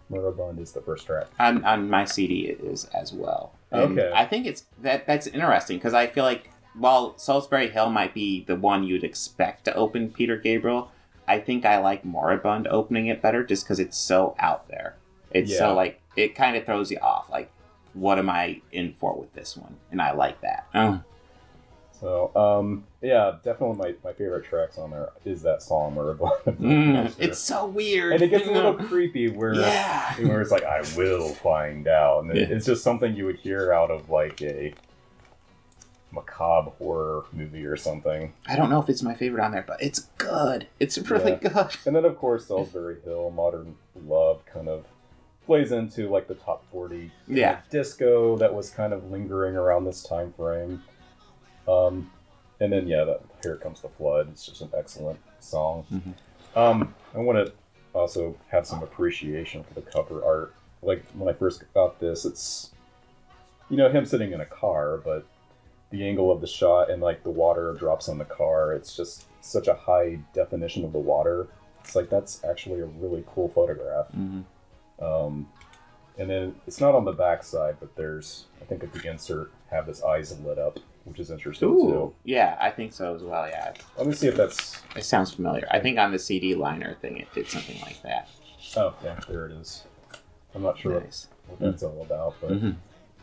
Moribund is the first track. On my CD, it is as well. And okay. I think that's interesting, because I feel like while Solsbury Hill might be the one you'd expect to open Peter Gabriel, I think I like Moribund opening it better, just because it's so out there. It's so like, it kind of throws you off. Like, what am I in for with this one? And I like that. So, yeah, definitely my favorite tracks on there is that song, Moribund. It's so weird. And it gets a little creepy where it's like, I will find out. And it's just something you would hear out of like a macabre horror movie or something. I don't know if it's my favorite on there, but it's good. It's really good. And then, of course, Solsbury Hill, Modern Love kind of plays into like the top 40 disco that was kind of lingering around this time frame. And then, Here Comes the Flood. It's just an excellent song. Mm-hmm. I want to also have some appreciation for the cover art. Like, when I first got this, it's, him sitting in a car, but the angle of the shot and, like, the water drops on the car, it's just such a high definition of the water. It's like, that's actually a really cool photograph. Mm-hmm. And then, it's not on the back side, but there's, I think at the insert, have his eyes lit up, which is interesting, too. Yeah, I think so as well, yeah. Let me see if that's... It sounds familiar. I think on the CD liner thing, it did something like that. Oh, yeah, there it is. I'm not sure what that's all about, but... Mm-hmm.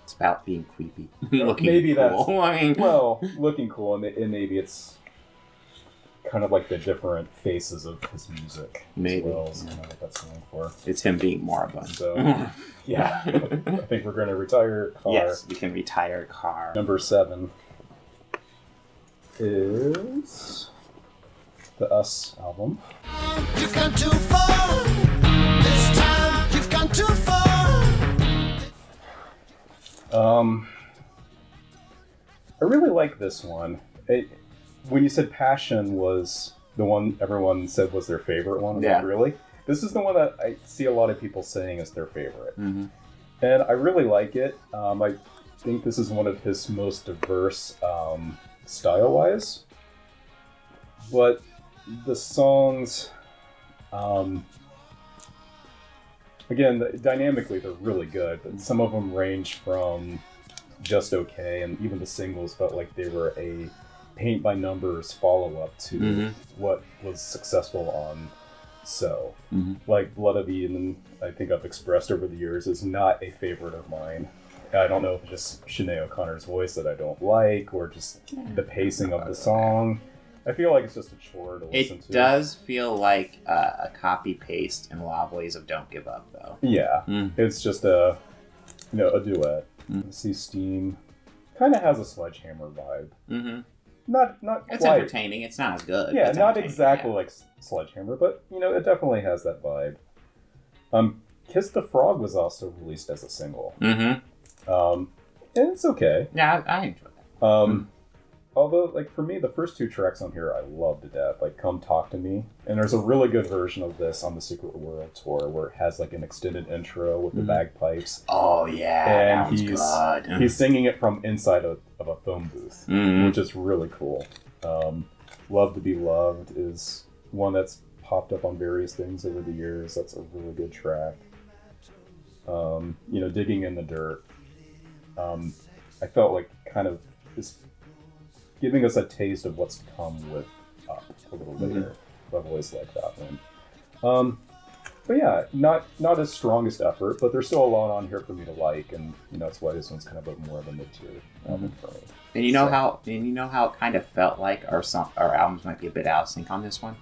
It's about being creepy. Looking maybe cool. That's... looking cool, and maybe it's kind of like the different faces of his music. Maybe. As well, is kind of what that's going for. It's him being moribund. So, yeah. I think we're going to retire Car. Yes, we can retire Car. Number 7 is the Us album. You've gone too far. This time you've gone too far. I really like this one. When you said Passion was the one everyone said was their favorite one, Yeah. like, really? This is the one that I see a lot of people saying is their favorite. Mm-hmm. And I really like it. I think this is one of his most diverse style-wise. But the songs, again, dynamically they're really good. But some of them range from just okay, and even the singles felt like they were a paint-by-numbers follow-up to what was successful on So. Like Blood of Eden, I think I've expressed over the years, is not a favorite of mine. I don't know if it's just Sinead O'Connor's voice that I don't like, or just the pacing of the song. I feel like it's just a chore to listen to. It does feel like a copy-paste in a lot of ways of Don't Give Up, though. Yeah, it's just a duet. See, Steam kind of has a Sledgehammer vibe. Not It's quite. entertaining. It's not as good. Yeah, but it's not entertaining, exactly like Sledgehammer, but it definitely has that vibe. Kiss the Frog was also released as a single. And it's okay. Yeah, I enjoy that. Although, like, for me, the first two tracks on here I love to death. Like, Come Talk to Me. And there's a really good version of this on the Secret World tour where it has, like, an extended intro with the bagpipes. Oh, yeah, And that one's good. he's singing it from inside of a phone booth, which is really cool. Love to Be Loved is one that's popped up on various things over the years. That's a really good track. Digging in the Dirt. I felt like kind of is giving us a taste of what's to come with Up a little later. I've always liked that one. But yeah, not his strongest effort, but there's still a lot on here for me to like, and that's why this one's kind of more of a mid-tier album for me. And you know how it kind of felt like our albums might be a bit out of sync on this one?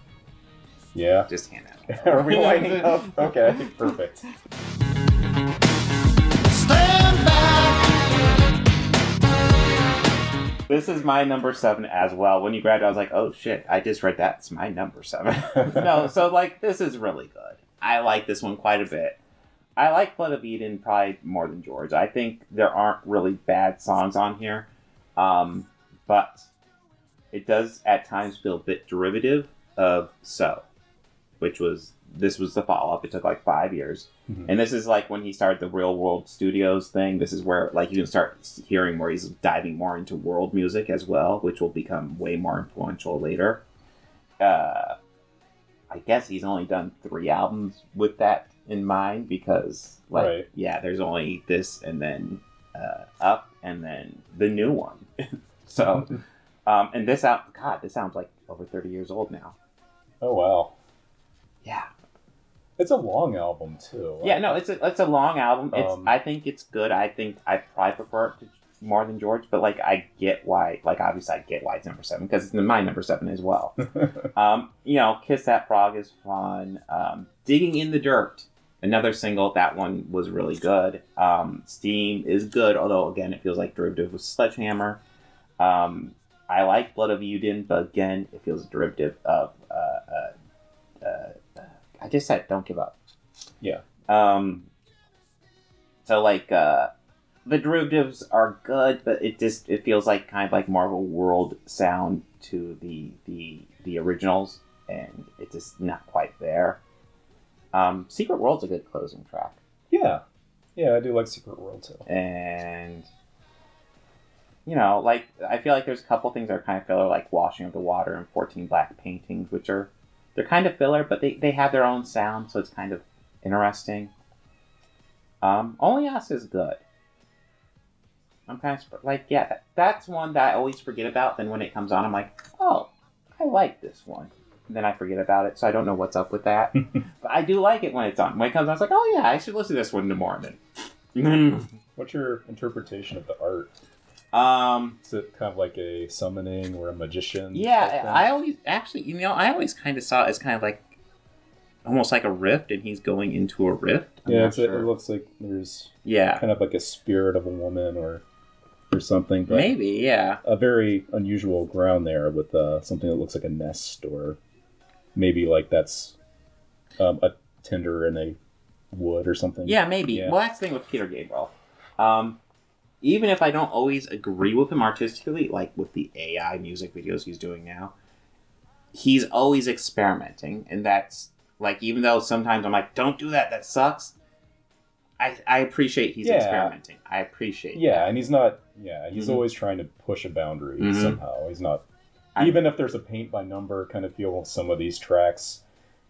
Yeah. Just hand out. Are we lining up? Okay, perfect. Stand back. This is my number 7 as well. When you grabbed it, I was like, oh shit, I just read that. It's my number 7. No, so this is really good. I like this one quite a bit. I like Blood of Eden probably more than George. I think there aren't really bad songs on here. But it does at times feel a bit derivative of So, this was the follow-up. It took like 5 years. And this is like when he started the Real World Studios thing. This is where you can start hearing where he's diving more into world music as well, which will become way more influential later. I guess he's only done 3 albums with that in mind because, there's only this and then Up and then the new one. So, and this sounds like over 30 years old now. Oh, wow. Yeah. It's a long album, too. Yeah, no, it's a long album. I think it's good. I think I probably prefer it more than George, but I get why. Obviously, I get why it's number 7 because it's my number 7 as well. Kiss That Frog is fun. Digging in the Dirt, another single. That one was really good. Steam is good, although again, it feels like derivative with Sledgehammer. I like Blood of Eden, but again, it feels a derivative of. I just said Don't Give Up. Yeah. The derivatives are good, but it feels like kind of like more of a world sound to the originals, and it's just not quite there. Secret World's a good closing track. Yeah. Yeah, I do like Secret World too. And I feel like there's a couple things that are kind of filler, like Washing of the Water and 14 Black Paintings, which they're kind of filler, but they have their own sound, so it's kind of interesting. Only Us is good. I'm kind of that's one that I always forget about. Then when it comes on, I'm like, oh, I like this one. And then I forget about it, so I don't know what's up with that. But I do like it when it's on. When it comes on, I was like, oh yeah, I should listen to this one in the morning. What's your interpretation of the art? Is it kind of like a summoning or a magician? Yeah, I always kind of saw it as kind of like almost like a rift, and he's going into a rift. It looks like there's kind of like a spirit of a woman or something. But maybe, yeah. A very unusual ground there with something that looks like a nest, or maybe like that's a tinder in a wood or something. Yeah, maybe. Yeah. Well, that's the thing with Peter Gabriel. even if I don't always agree with him artistically, like with the AI music videos he's doing now, he's always experimenting. And that's, like, even though sometimes I'm like, don't do that, that sucks, I appreciate he's experimenting. I appreciate that. And he's not, he's always trying to push a boundary somehow. He's not, even if there's a paint by number kind of feel with some of these tracks,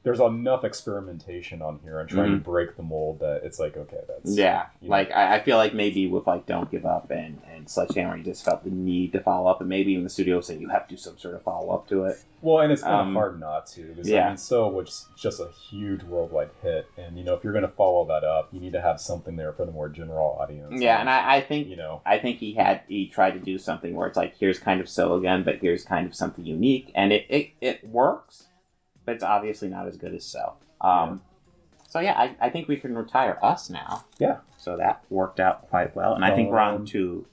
there's enough experimentation on here and trying to break the mold that it's like, okay, that's... Yeah, like, I feel like maybe with, like, Don't Give Up and Sledgehammer, you just felt the need to follow up, and maybe even the studio said you have to do some sort of follow-up to it. Well, and it's kind of hard not to, because, I mean, which is just a huge worldwide hit, and, you know, if you're going to follow that up, you need to have something there for the more general audience. Yeah, and I think, I think he tried to do something where it's like, here's kind of So again, but here's kind of something unique, and it works. But it's obviously not as good as So. So yeah, I think we can retire Us now. Yeah. So that worked out quite well. And I think we're on to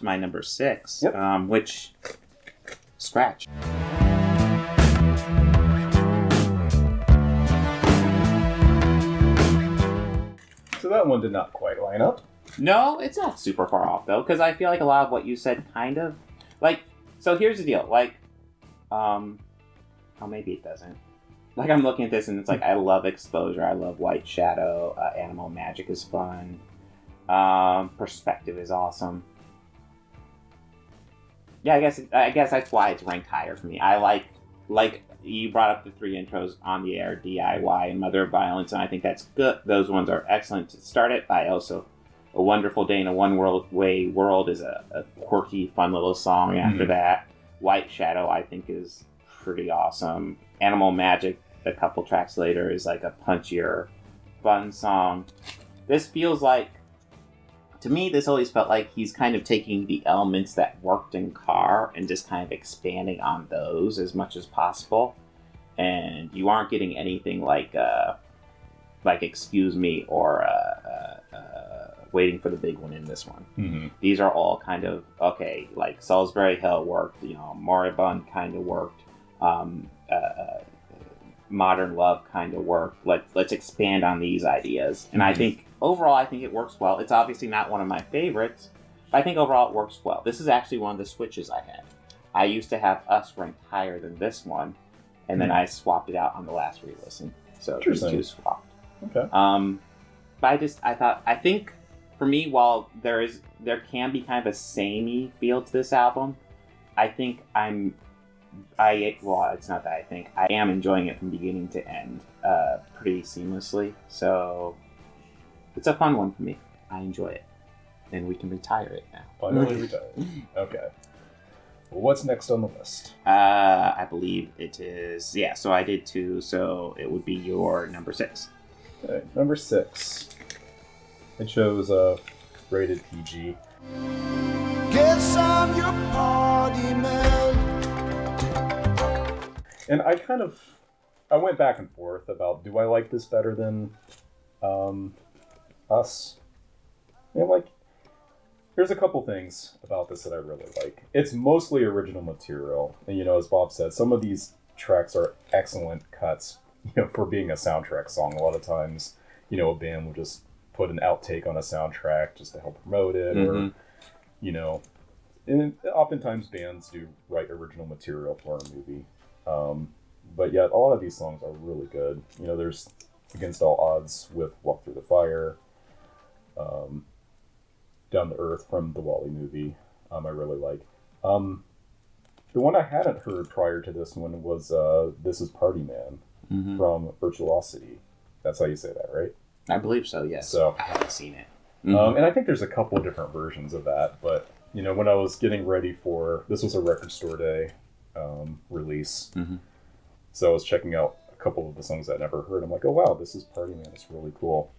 my number 6, which, Scratch. So that one did not quite line up. No, it's not super far off, though, because I feel like a lot of what you said kind of, like, so here's the deal, like, oh, maybe it doesn't. Like, I'm looking at this, and it's like, I love Exposure, I love White Shadow, Animal Magic is fun, Perspective is awesome. Yeah, I guess that's why it's ranked higher for me. I like, you brought up the 3 intros, On the Air, DIY, and Mother of Violence, and I think that's good. Those ones are excellent to start it. I also, A Wonderful Day in a One Way World is a quirky, fun little song after that. White Shadow, I think, is pretty awesome. Animal Magic, a couple tracks later, is like a punchier, fun song. This feels like, to me, this always felt like he's kind of taking the elements that worked in Car and just kind of expanding on those as much as possible. And you aren't getting anything like Excuse Me or Waiting for the Big One in this one. These are all kind of, okay, like Solsbury Hill worked, Moribund kind of worked. Modern Love kind of worked. Let's expand on these ideas. And I think overall, I think it works well. It's obviously not one of my favorites, but I think overall it works well. This is actually one of the switches I had. I used to have Us ranked higher than this one, and then I swapped it out on the last re-listen. So these two swapped. Okay. But I think for me, while there can be kind of a samey feel to this album, I think it's not that I think. I am enjoying it from beginning to end pretty seamlessly. So it's a fun one for me. I enjoy it. And we can retire it now. Finally retired. Okay. Well, what's next on the list? I believe it is... Yeah, so I did 2, so it would be your number 6. Okay, number 6. I chose rated PG. Guess I'm your party man. And I went back and forth about, do I like this better than Us? And there's a couple things about this that I really like. It's mostly original material. And, as Bob said, some of these tracks are excellent cuts, for being a soundtrack song. A lot of times, a band will just put an outtake on a soundtrack just to help promote it, or, and oftentimes bands do write original material for a movie. But yet, a lot of these songs are really good. There's Against All Odds with Walk Through the Fire, Down to Earth from the Wall-E movie, I really like. The one I hadn't heard prior to this one was This Is Party Man from Virtuosity. That's how you say that, right? I believe so, yes. So, I haven't seen it. And I think there's a couple of different versions of that, but, when I was getting ready this was a Record Store Day release. So I was checking out a couple of the songs I'd never heard. I'm like, oh wow, This Is Party Man. It's really cool.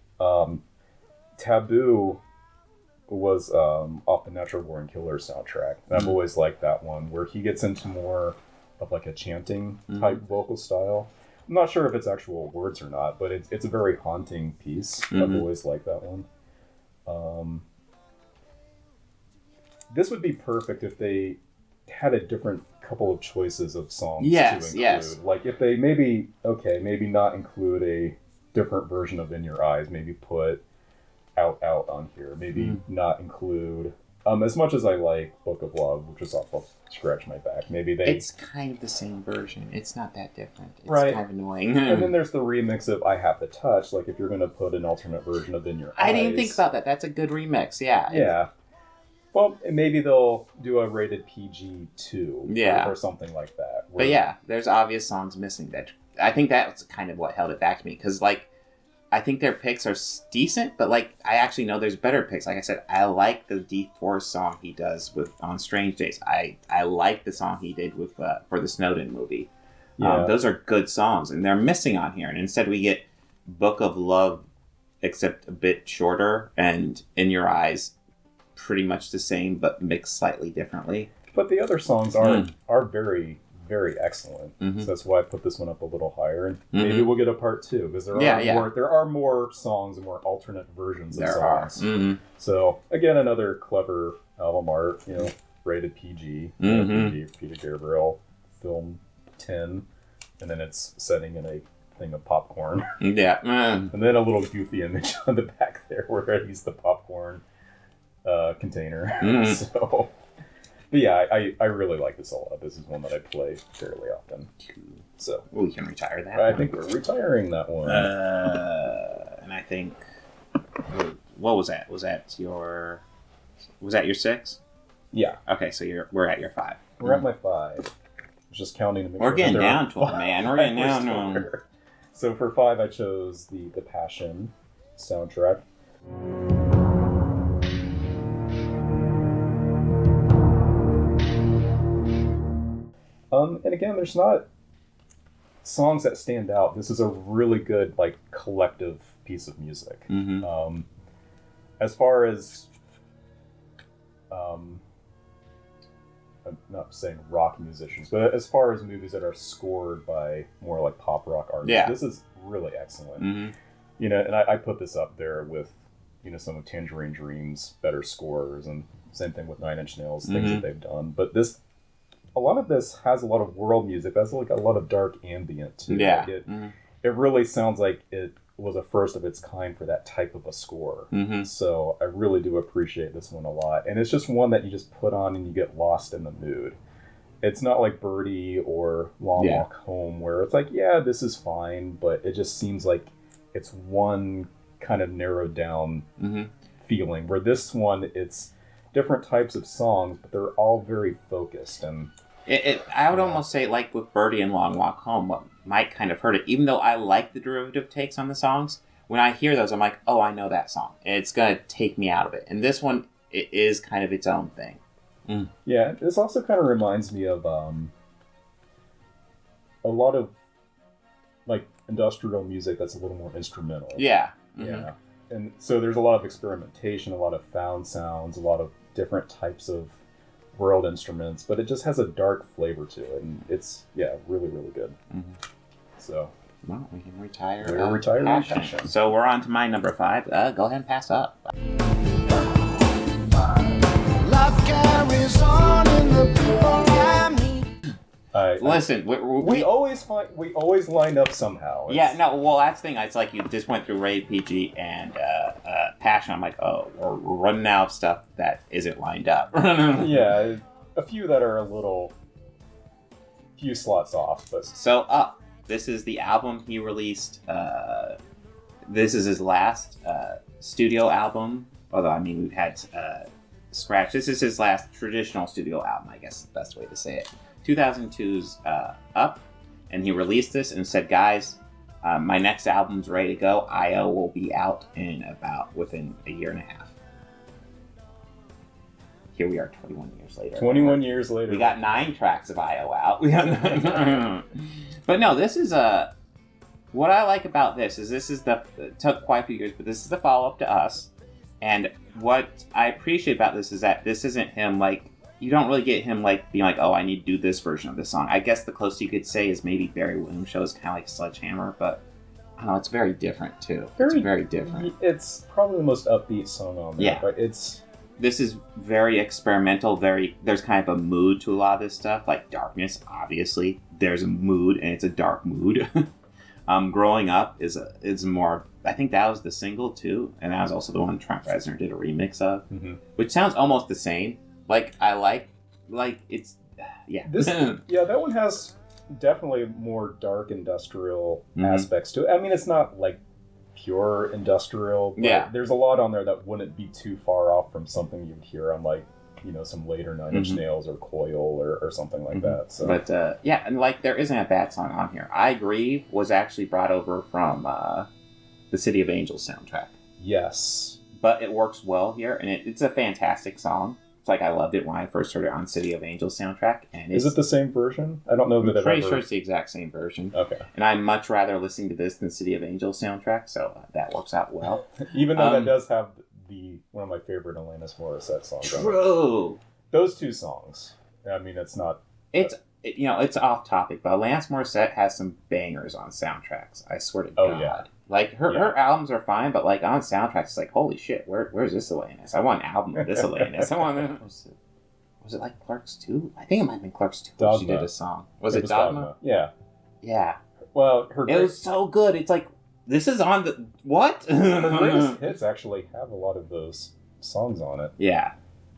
Taboo was off the Natural Born Killers soundtrack. And I've always liked that one, where he gets into more of like a chanting type vocal style. I'm not sure if it's actual words or not, but it's a very haunting piece. I've always liked that one. This would be perfect if they had a different couple of choices of songs to include. Yes. Like if they maybe not include a different version of In Your Eyes, maybe put out on here. Maybe not include as much as I like Book of Love, which is off of Scratch My Back. Maybe It's kind of the same version. It's not that different. It's Right. kind of annoying. And then there's the remix of I Have the Touch. Like if you're going to put an alternate version of In Your Eyes. I didn't even think about that. That's a good remix. Yeah. Yeah. Well, maybe they'll do a rated PG-2 Yeah. or something like that. But yeah, there's obvious songs missing. That I think that's kind of what held it back to me. Because, like, I think their picks are decent, but, like, I actually know there's better picks. Like I said, I like the D4 song he does on Strange Days. I like the song he did with for the Snowden movie. Yeah. Those are good songs, and they're missing on here. And instead we get Book of Love, except a bit shorter, and In Your Eyes, pretty much the same, but mixed slightly differently. But the other songs are very, very excellent. Mm-hmm. So that's why I put this one up a little higher. And maybe we'll get a part 2, because there are more songs and more alternate versions of songs. Mm-hmm. So again, another clever album art, rated PG, Peter Gabriel, film 10, and then it's setting in a thing of popcorn. Yeah. And then a little goofy image on the back there where he's the popcorn container. So, but yeah, I really like this a lot. This is one that I play fairly often. So we can retire that. I think we're retiring that one. And I think, what was that? Was that your 6? Yeah. Okay, so we're at your 5. We're at my 5. Just counting to make We're sure getting that down to it, man. We're getting down to it. So for 5, I chose the Passion soundtrack. And again, there's not songs that stand out. This is a really good, like, collective piece of music. Mm-hmm. As far as, I'm not saying rock musicians, but as far as movies that are scored by more like pop rock artists, this is really excellent. Mm-hmm. And I put this up there with, some of Tangerine Dream's better scores, and same thing with 9 Inch Nails, things that they've done. But a lot of this has a lot of world music. That's like a lot of dark ambient too. Yeah. Like it really sounds like it was a first of its kind for that type of a score. Mm-hmm. So I really do appreciate this one a lot. And it's just one that you just put on and you get lost in the mood. It's not like Birdy or Long Walk Home where it's like, yeah, this is fine, but it just seems like it's one kind of narrowed down feeling. Where this one, it's different types of songs, but they're all very focused. And I would almost say, like with Birdy and Long Walk Home, what might kind of hurt it, even though I like the derivative takes on the songs, when I hear those, I'm like, oh, I know that song. And it's going to take me out of it. And this one, it is kind of its own thing. Yeah, this also kind of reminds me of a lot of, like, industrial music that's a little more instrumental. Yeah. Yeah. And so there's a lot of experimentation, a lot of found sounds, a lot of different types of world instruments, but it just has a dark flavor to it, and it's really, really good. So well, we can retire. We're retiring Passion. So we're on to my number 5. Go ahead and pass up. Life carries on in the people I meet. Listen, we always line up somehow. That's the thing. It's like you just went through Rated PG and Passion. I'm like, oh, we're running out of stuff that isn't lined up. Yeah, a few that are few slots off. But so this is the album he released. This is his last studio album. Although, I mean, we've had Scratch. This is his last traditional studio album, I guess is the best way to say it. 2002's Up, and he released this and said, guys, my next album's ready to go. I.O. will be out within a year and a half. Here we are 21 years later. 21 years later. We got 9 tracks of I.O. out. But no, this is what I like about this is it took quite a few years, but this is the follow-up to Us. And what I appreciate about this is that this isn't him, like, you don't really get him, like, being like, oh, I need to do this version of this song. I guess the closest you could say is maybe Barry Williams Show is kind of like Sledgehammer, but I don't know, it's very different, too. It's very different. It's probably the most upbeat song on there. Yeah. But this is very experimental, there's kind of a mood to a lot of this stuff, like Darkness, obviously. There's a mood, and it's a dark mood. Growing Up is more. I think that was the single too, and that was also the one Trent Reznor did a remix of, which sounds almost the same. Like I like it's yeah. That one has definitely more dark industrial aspects to it. I mean, it's not like pure industrial, but there's a lot on there that wouldn't be too far off from something you'd hear on like, you know, some later Nine Inch Nails or Coil or something like that. So. But and like there isn't a bad song on here. I Grieve was actually brought over from the City of Angels soundtrack. Yes. But it works well here, and it's a fantastic song. It's like I loved it when I first heard it on City of Angels soundtrack. And is it the same version? I don't know that I'm pretty sure it's the exact same version. Okay. And I'd much rather listen to this than City of Angels soundtrack, so that works out well. Even though that does have one of my favorite Alanis Morissette songs. True. Those two songs. I mean, it's not. It's off topic, but Alanis Morissette has some bangers on soundtracks. I swear to God. Yeah. Like her albums are fine, but like on soundtracks, it's like holy shit. Where's this Alanis? I want an album of this Alanis. I want. Was it like Clerks 2? I think it might have been Clerks 2. Dogma. She did a song. Was it Dogma? Yeah. Yeah. Well, it was so good. It's like. This is on the... What? Her greatest hits actually have a lot of those songs on it. Yeah.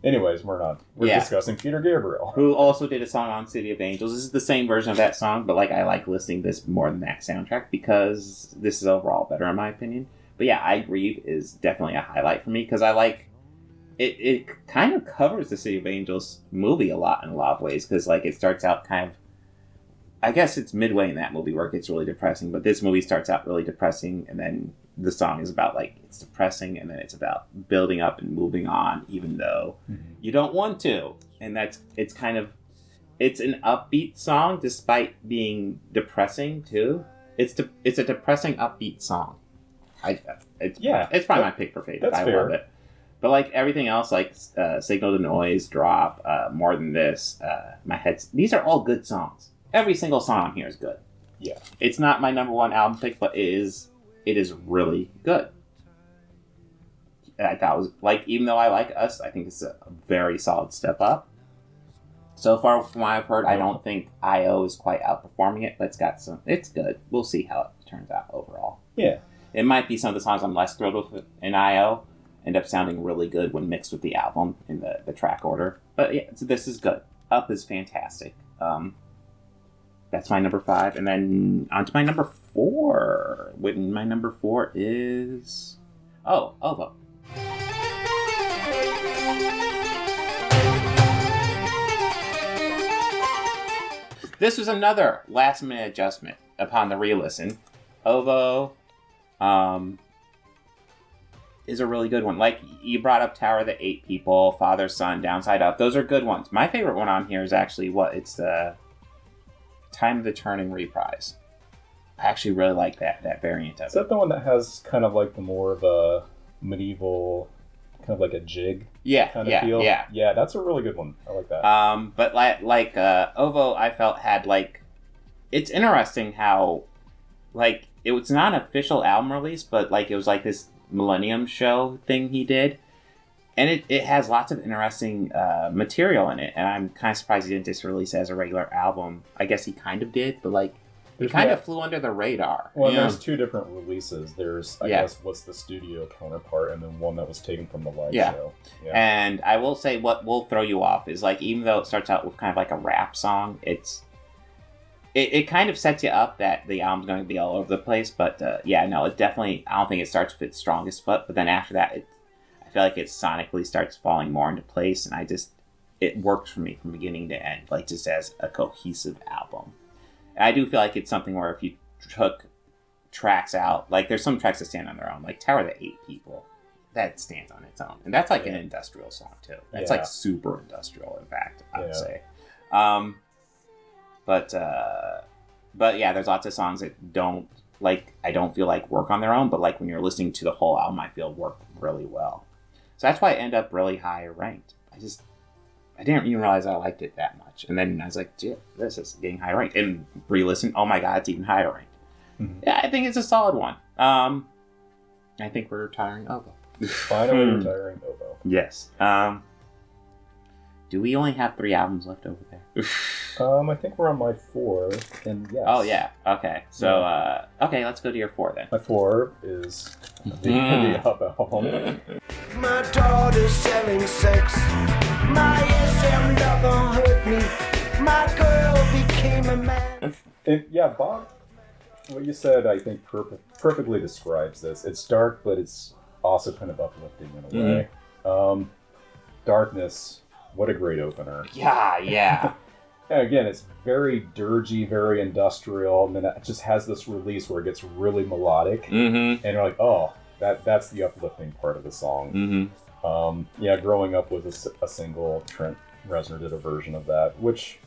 Anyways, we're discussing Peter Gabriel. Who also did a song on City of Angels. This is the same version of that song, but like I like listening to this more than that soundtrack because this is overall better in my opinion. But yeah, I Grieve is definitely a highlight for me because I like... It kind of covers the City of Angels movie a lot in a lot of ways because like it starts out kind of... I guess it's midway in that movie where it gets really depressing, but this movie starts out really depressing, and then the song is about, like, it's depressing, and then it's about building up and moving on, even though you don't want to. And it's an upbeat song, despite being depressing, too. It's a depressing, upbeat song. It's probably my pick for favorite. I love it. But, like, everything else, like Signal to Noise, Drop, More Than This, My Head's... These are all good songs. Every single song on here is good. Yeah. It's not my number one album pick, but it is really good. I thought it was, like, even though I like Us, I think it's a very solid step up. So far from what I've heard, I don't think I.O. is quite outperforming it, but it's good. We'll see how it turns out overall. Yeah. It might be some of the songs I'm less thrilled with in I.O. end up sounding really good when mixed with the album in the track order. But yeah, so this is good. Up is fantastic. That's my number 5. And then on to my number 4. My number 4 is... Oh, Ovo. This was another last-minute adjustment upon the re-listen. Ovo is a really good one. Like, you brought up Tower of the 8 People, Father, Son, Downside Up. Those are good ones. My favorite one on here is actually it's the... Time of the Turning reprise. I actually really like that variant of it. Is that the one that has kind of like the more of a medieval, kind of like a jig kind of feel? Yeah, that's a really good one. I like that. But like Ovo, I felt had like... It's interesting how, like, it was not an official album release, but like it was like this Millennium Show thing he did. And it has lots of interesting material in it, and I'm kind of surprised he didn't just release it as a regular album. I guess he kind of did, but like it kind of flew under the radar. Well, there's 2 different releases. There's, I guess, what's the studio counterpart, and then one that was taken from the live show. Yeah. And I will say what will throw you off is like even though it starts out with kind of like a rap song, it kind of sets you up that the album's going to be all over the place. But it definitely, I don't think it starts with its strongest foot, but then after that I feel like it sonically starts falling more into place, and it works for me from beginning to end, like just as a cohesive album. And I do feel like it's something where if you took tracks out, like there's some tracks that stand on their own, like Tower of the 8 People, that stands on its own. And that's like an industrial song too. That's like super industrial, in fact, I would say. But yeah, there's lots of songs that I don't feel like work on their own, but like when you're listening to the whole album, I feel work really well. So that's why I end up really high ranked. I didn't even realize I liked it that much. And then I was like, "Gee, this is getting high ranked." And re-listen, oh my god, it's even higher ranked. Mm-hmm. Yeah, I think it's a solid one. I think we're retiring Ovo. Finally retiring Ovo. Yes. Do we only have 3 albums left over there? I think we're on my 4, and yes. Oh, yeah. Okay. So, okay, let's go to your 4 then. My 4 is the Up album. My daughter's selling sex. My SM lover hurt me. My girl became a man. And, yeah, Bob, what you said, I think, perfectly describes this. It's dark, but it's also kind of uplifting in a way. Darkness, what a great opener. Yeah. And again, it's very dirgy, very industrial, and then it just has this release where it gets really melodic, and you're like, oh, that's the uplifting part of the song. Yeah, growing up with a single, Trent Reznor did a version of that, which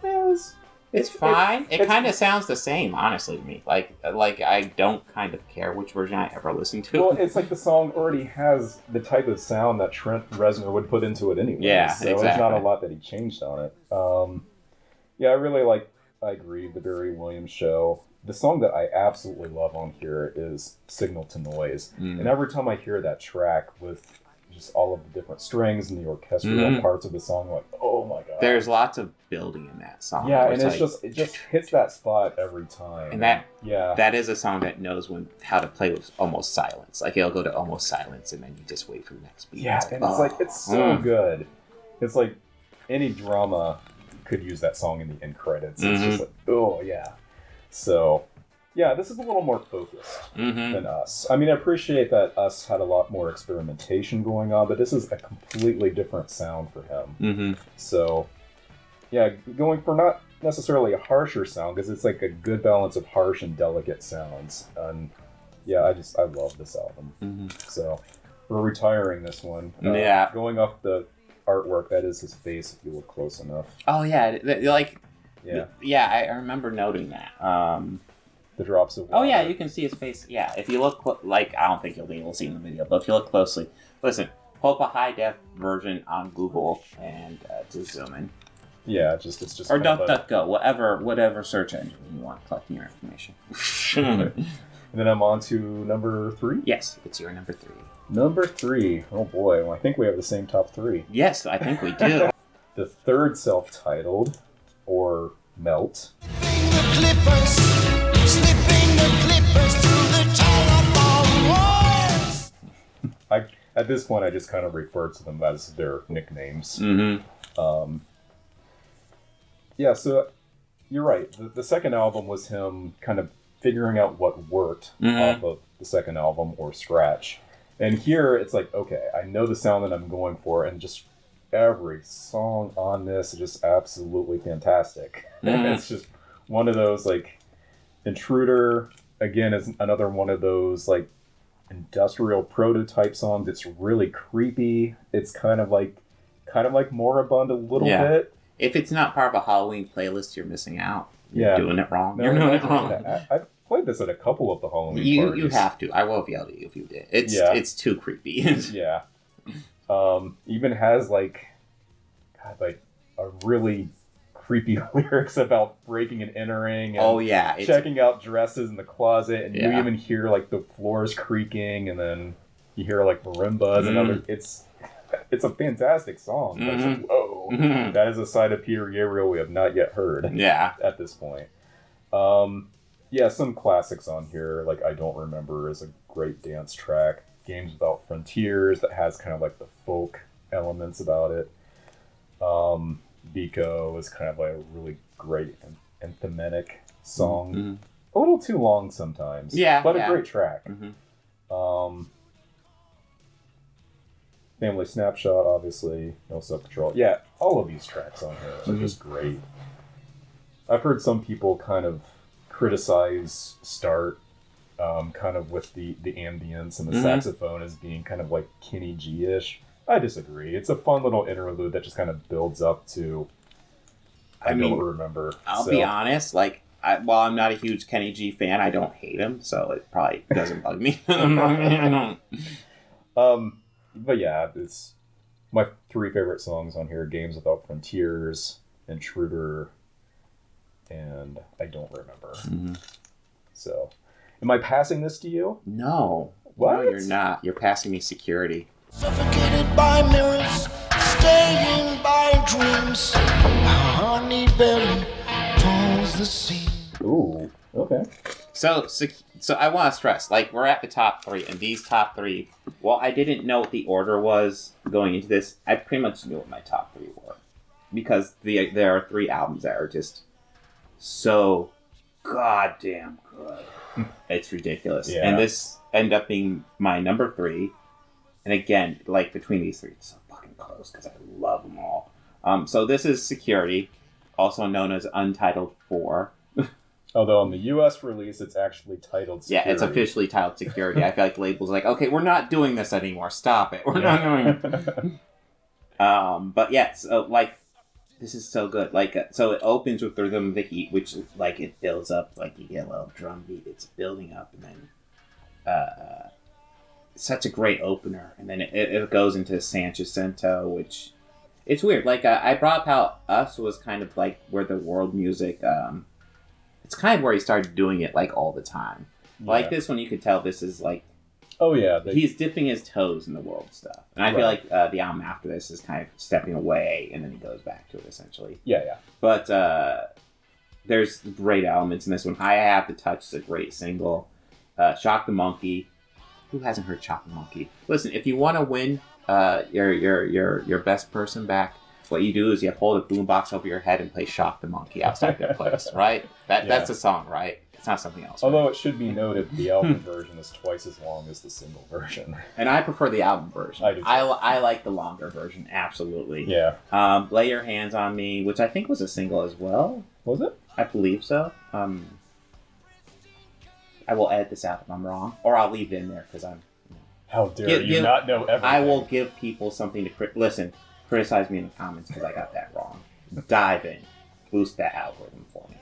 is... It's fine. It kind of sounds the same, honestly, to me. Like I don't kind of care which version I ever listen to. Well, it's like the song already has the type of sound that Trent Reznor would put into it anyway. Yeah, so exactly. There's not a lot that he changed on it. Yeah, I really like, I agree, the Millennium Show. The song that I absolutely love on here is Signal to Noise. And every time I hear that track with just all of the different strings and the orchestral parts of the song, like, oh my god. There's lots of building in that song. Yeah, and it just hits that spot every time. And that is a song that knows how to play with almost silence. Like, it'll go to almost silence, and then you just wait for the next beat. Yeah, it's so good. It's like any drama could use that song in the end credits. It's just like, oh yeah. So, yeah, this is a little more focused than Us. I mean, I appreciate that Us had a lot more experimentation going on, but this is a completely different sound for him. So, yeah, going for not necessarily a harsher sound, because it's like a good balance of harsh and delicate sounds. And yeah, I love this album. So, we're retiring this one. Going off the artwork, that is his face if you look close enough. Oh, yeah. I remember noting that. The drops of water. Oh, yeah, you can see his face. Yeah, if you look, I don't think you'll be able to see in the video, but if you look closely, listen, pull up a high-def version on Google and just zoom in. Yeah, it's just... Or DuckDuckGo, whatever search engine you want collecting your information. And then I'm on to number 3? Yes, it's your number 3. Number 3. Oh, boy. Well, I think we have the same top 3. Yes, I think we do. The third self-titled, or Melt. Slipping the clippers through the telephone wires. At this point, I just kind of refer to them as their nicknames. Yeah, so you're right. The second album was him kind of figuring out what worked off of the second album, or scratch. And here, it's like, okay, I know the sound that I'm going for, and just every song on this is just absolutely fantastic. It's just one of those, like, Intruder, again, is another one of those, like, industrial prototype songs. It's really creepy. It's kind of like Moribund a little bit. If it's not part of a Halloween playlist, you're missing out. You're doing it wrong. You're doing it wrong. I've played this at a couple of the Halloween parties. You have to. I will have yelled at you if you did. It's too creepy. Yeah. Even has like a really creepy lyrics about breaking and entering and checking out dresses in the closet, and you even hear like the floors creaking, and then you hear like marimbas and other. It's a fantastic song. It's like, whoa, that is a side of Peter Gabriel we have not yet heard. Yeah, at this point. Some classics on here, like I Don't Remember is a great dance track. Games Without Frontiers, that has kind of like the folk elements about it. Biko is kind of like a really great and thematic song. A little too long sometimes. But a great track. Family Snapshot, obviously. No Self-Control. Yeah, all of these tracks on here are just great. I've heard some people kind of criticize Start, kind of with the ambience and the saxophone as being kind of like Kenny G-ish. I disagree. It's a fun little interlude that just kind of builds up to I don't remember. I'll be honest, like, while I'm not a huge Kenny G fan, I don't hate him, so it probably doesn't bug me. But yeah, it's my 3 favorite songs on here: Games Without Frontiers, Intruder, and I Don't Remember. So, am I passing this to you? No. What? No, you're not. You're passing me security. Suffocated by mirrors, staying by dreams. Honey belly pulls the seam. Ooh, okay. So I want to stress, like, we're at the top three, and these top three, while I didn't know what the order was going into this, I pretty much knew what my top three were. Because there are 3 albums that are just so goddamn good. It's ridiculous. Yeah. And this ended up being my number 3. And again, like, between these 3, it's so fucking close because I love them all. So this is Security, also known as Untitled 4. Although on the U.S. release, it's actually titled Security. Yeah, it's officially titled Security. I feel like the label's like, okay, we're not doing this anymore. Stop it. We're not doing it. But yeah, so, like, this is so good. Like, so it opens with the Rhythm of the Heat, which, like, it builds up. Like, you get a little drum beat. It's building up, and then such a great opener. And then it goes into San Jacinto, which it's weird. Like, I brought up how Us was kind of like where the world music. It's kind of where he started doing it, like, all the time. Yeah. Like, this one, you could tell this is, like... Oh, yeah. He's dipping his toes in the world stuff. And I feel like the album after this is kind of stepping away, and then he goes back to it, essentially. Yeah, yeah. But there's great elements in this one. I Have to Touch is a great single. Shock the Monkey. Who hasn't heard Shock the Monkey? Listen, if you want to win your best person back, what you do is you hold a boombox over your head and play Shock the Monkey outside their place, right? That's a song, right? It's not something else. Although right? it should be noted, the album version is twice as long as the single version. And I prefer the album version. I do too. I like the longer version, absolutely. Yeah. Lay Your Hands on Me, which I think was a single as well. Was it? I believe so. I will edit this out if I'm wrong, or I'll leave it in there because I'm... How dare you not know everything? I will give people something to... Listen, criticize me in the comments because I got that wrong. Dive in. Boost that algorithm for me.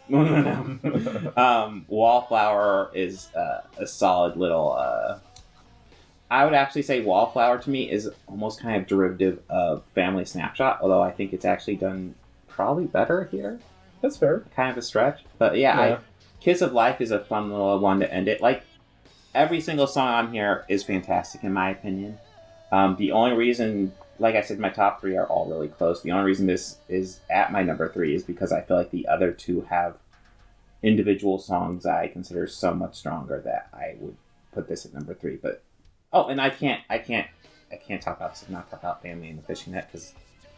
Wallflower is a solid little... I would actually say Wallflower to me is almost kind of derivative of Family Snapshot, although I think it's actually done probably better here. That's fair. Kind of a stretch. But yeah. Kiss of Life is a fun little one to end it. Like, every single song on here is fantastic in my opinion. The only reason... Like I said, my top 3 are all really close. The only reason this is at my number 3 is because I feel like the other 2 have individual songs that I consider so much stronger that I would put this at number 3. But and I can't talk about Family and the Fishing Net because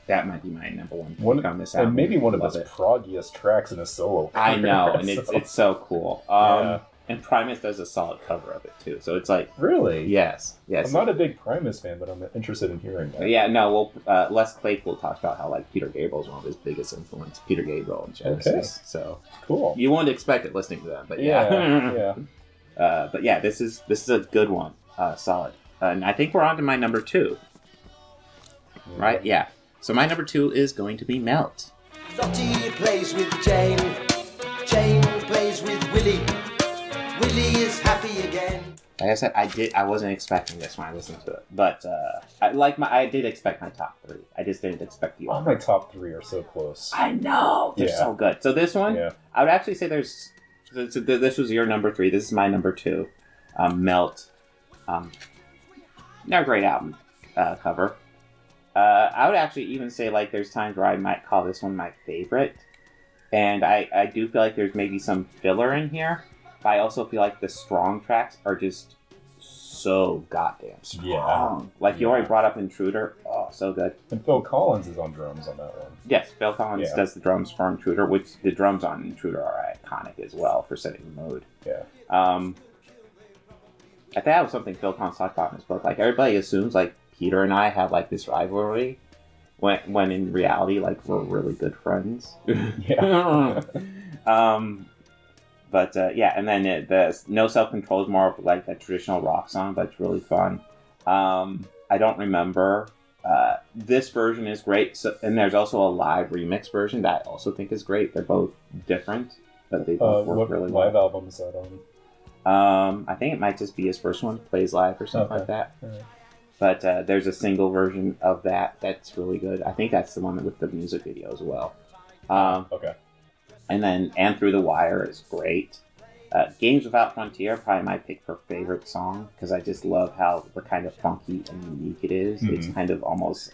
that might be my number 1 on this album. And maybe one of the proggiest tracks in a solo. I know, and it's so cool. Yeah. And Primus does a solid cover of it, too. So it's like... Really? Yes. I'm not a big Primus fan, but I'm interested in hearing that. Yeah, no, well, Les Claypool talks about how, like, Peter Gabriel is one of his biggest influences. Peter Gabriel and Genesis. Okay. So... Cool. You wouldn't expect it listening to them, but yeah. But yeah, this is a good one. Solid. And I think we're on to my number 2. Yeah. Right? Yeah. So my number 2 is going to be Melt. Lottie plays with Jane. Jane plays with Willie. Willie is happy again. Like I said, I wasn't expecting this when I listened to it, but I did expect my top 3. I just didn't expect the order. All my top 3 are so close. I know they're so good. So this one, I would actually say this was your number 3. This is my number 2. Melt. Not a great album cover. I would actually even say like there's times where I might call this one my favorite, and I do feel like there's maybe some filler in here. But I also feel like the strong tracks are just so goddamn strong. Yeah. Like you already brought up Intruder. Oh, so good. And Phil Collins is on drums on that one. Yes, Phil Collins does the drums for Intruder, which the drums on Intruder are iconic as well for setting the mood. Yeah. I think that was something Phil Collins talked about in his book. Like everybody assumes like Peter and I have like this rivalry when in reality like we're really good friends. Yeah. But and then the No Self Control is more of like that traditional rock song, but it's really fun. I don't remember. This version is great, and there's also a live remix version that I also think is great. They're both different, but they both work really well. What live album is that on? I think it might just be his first one, Plays Live or something like that. Right. But there's a single version of that that's really good. I think that's the one with the music video as well. Okay. And then And Through the Wire is great. Games Without Frontier, probably my pick for favorite song, because I just love how the kind of funky and unique it is. Mm-hmm. It's kind of almost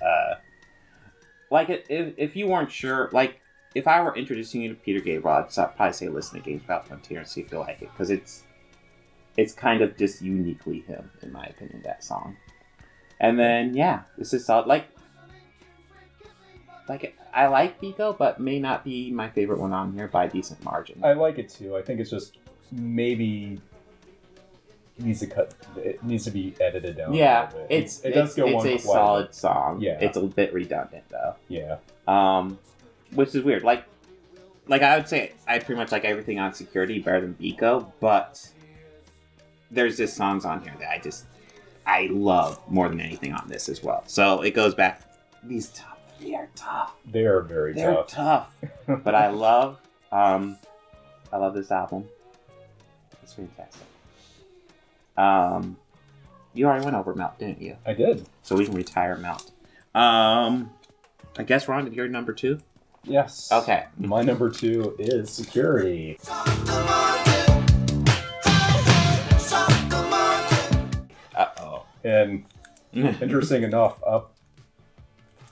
Like, if you weren't sure, like, if I were introducing you to Peter Gabriel, I'd probably say listen to Games About Frontier and see if you like it, because it's kind of just uniquely him, in my opinion, that song. And then, yeah, this is all, like, I like Biko, but may not be my favorite one on here by a decent margin. I like it too. I think it's just maybe it needs to be edited down. Yeah, a little bit. it's a solid song. Yeah, it's a bit redundant though. Yeah. Which is weird. Like I would say I pretty much like everything on Security better than Biko, but there's just songs on here that I love more than anything on this as well. So it goes back. These top three are tough. They are very tough. They're tough. But I love this album. It's fantastic. You already went over Melt, didn't you? I did. So we can retire Melt. I guess we're on to your number 2? Yes. Okay. My number 2 is Security. Uh-oh. And interesting enough, up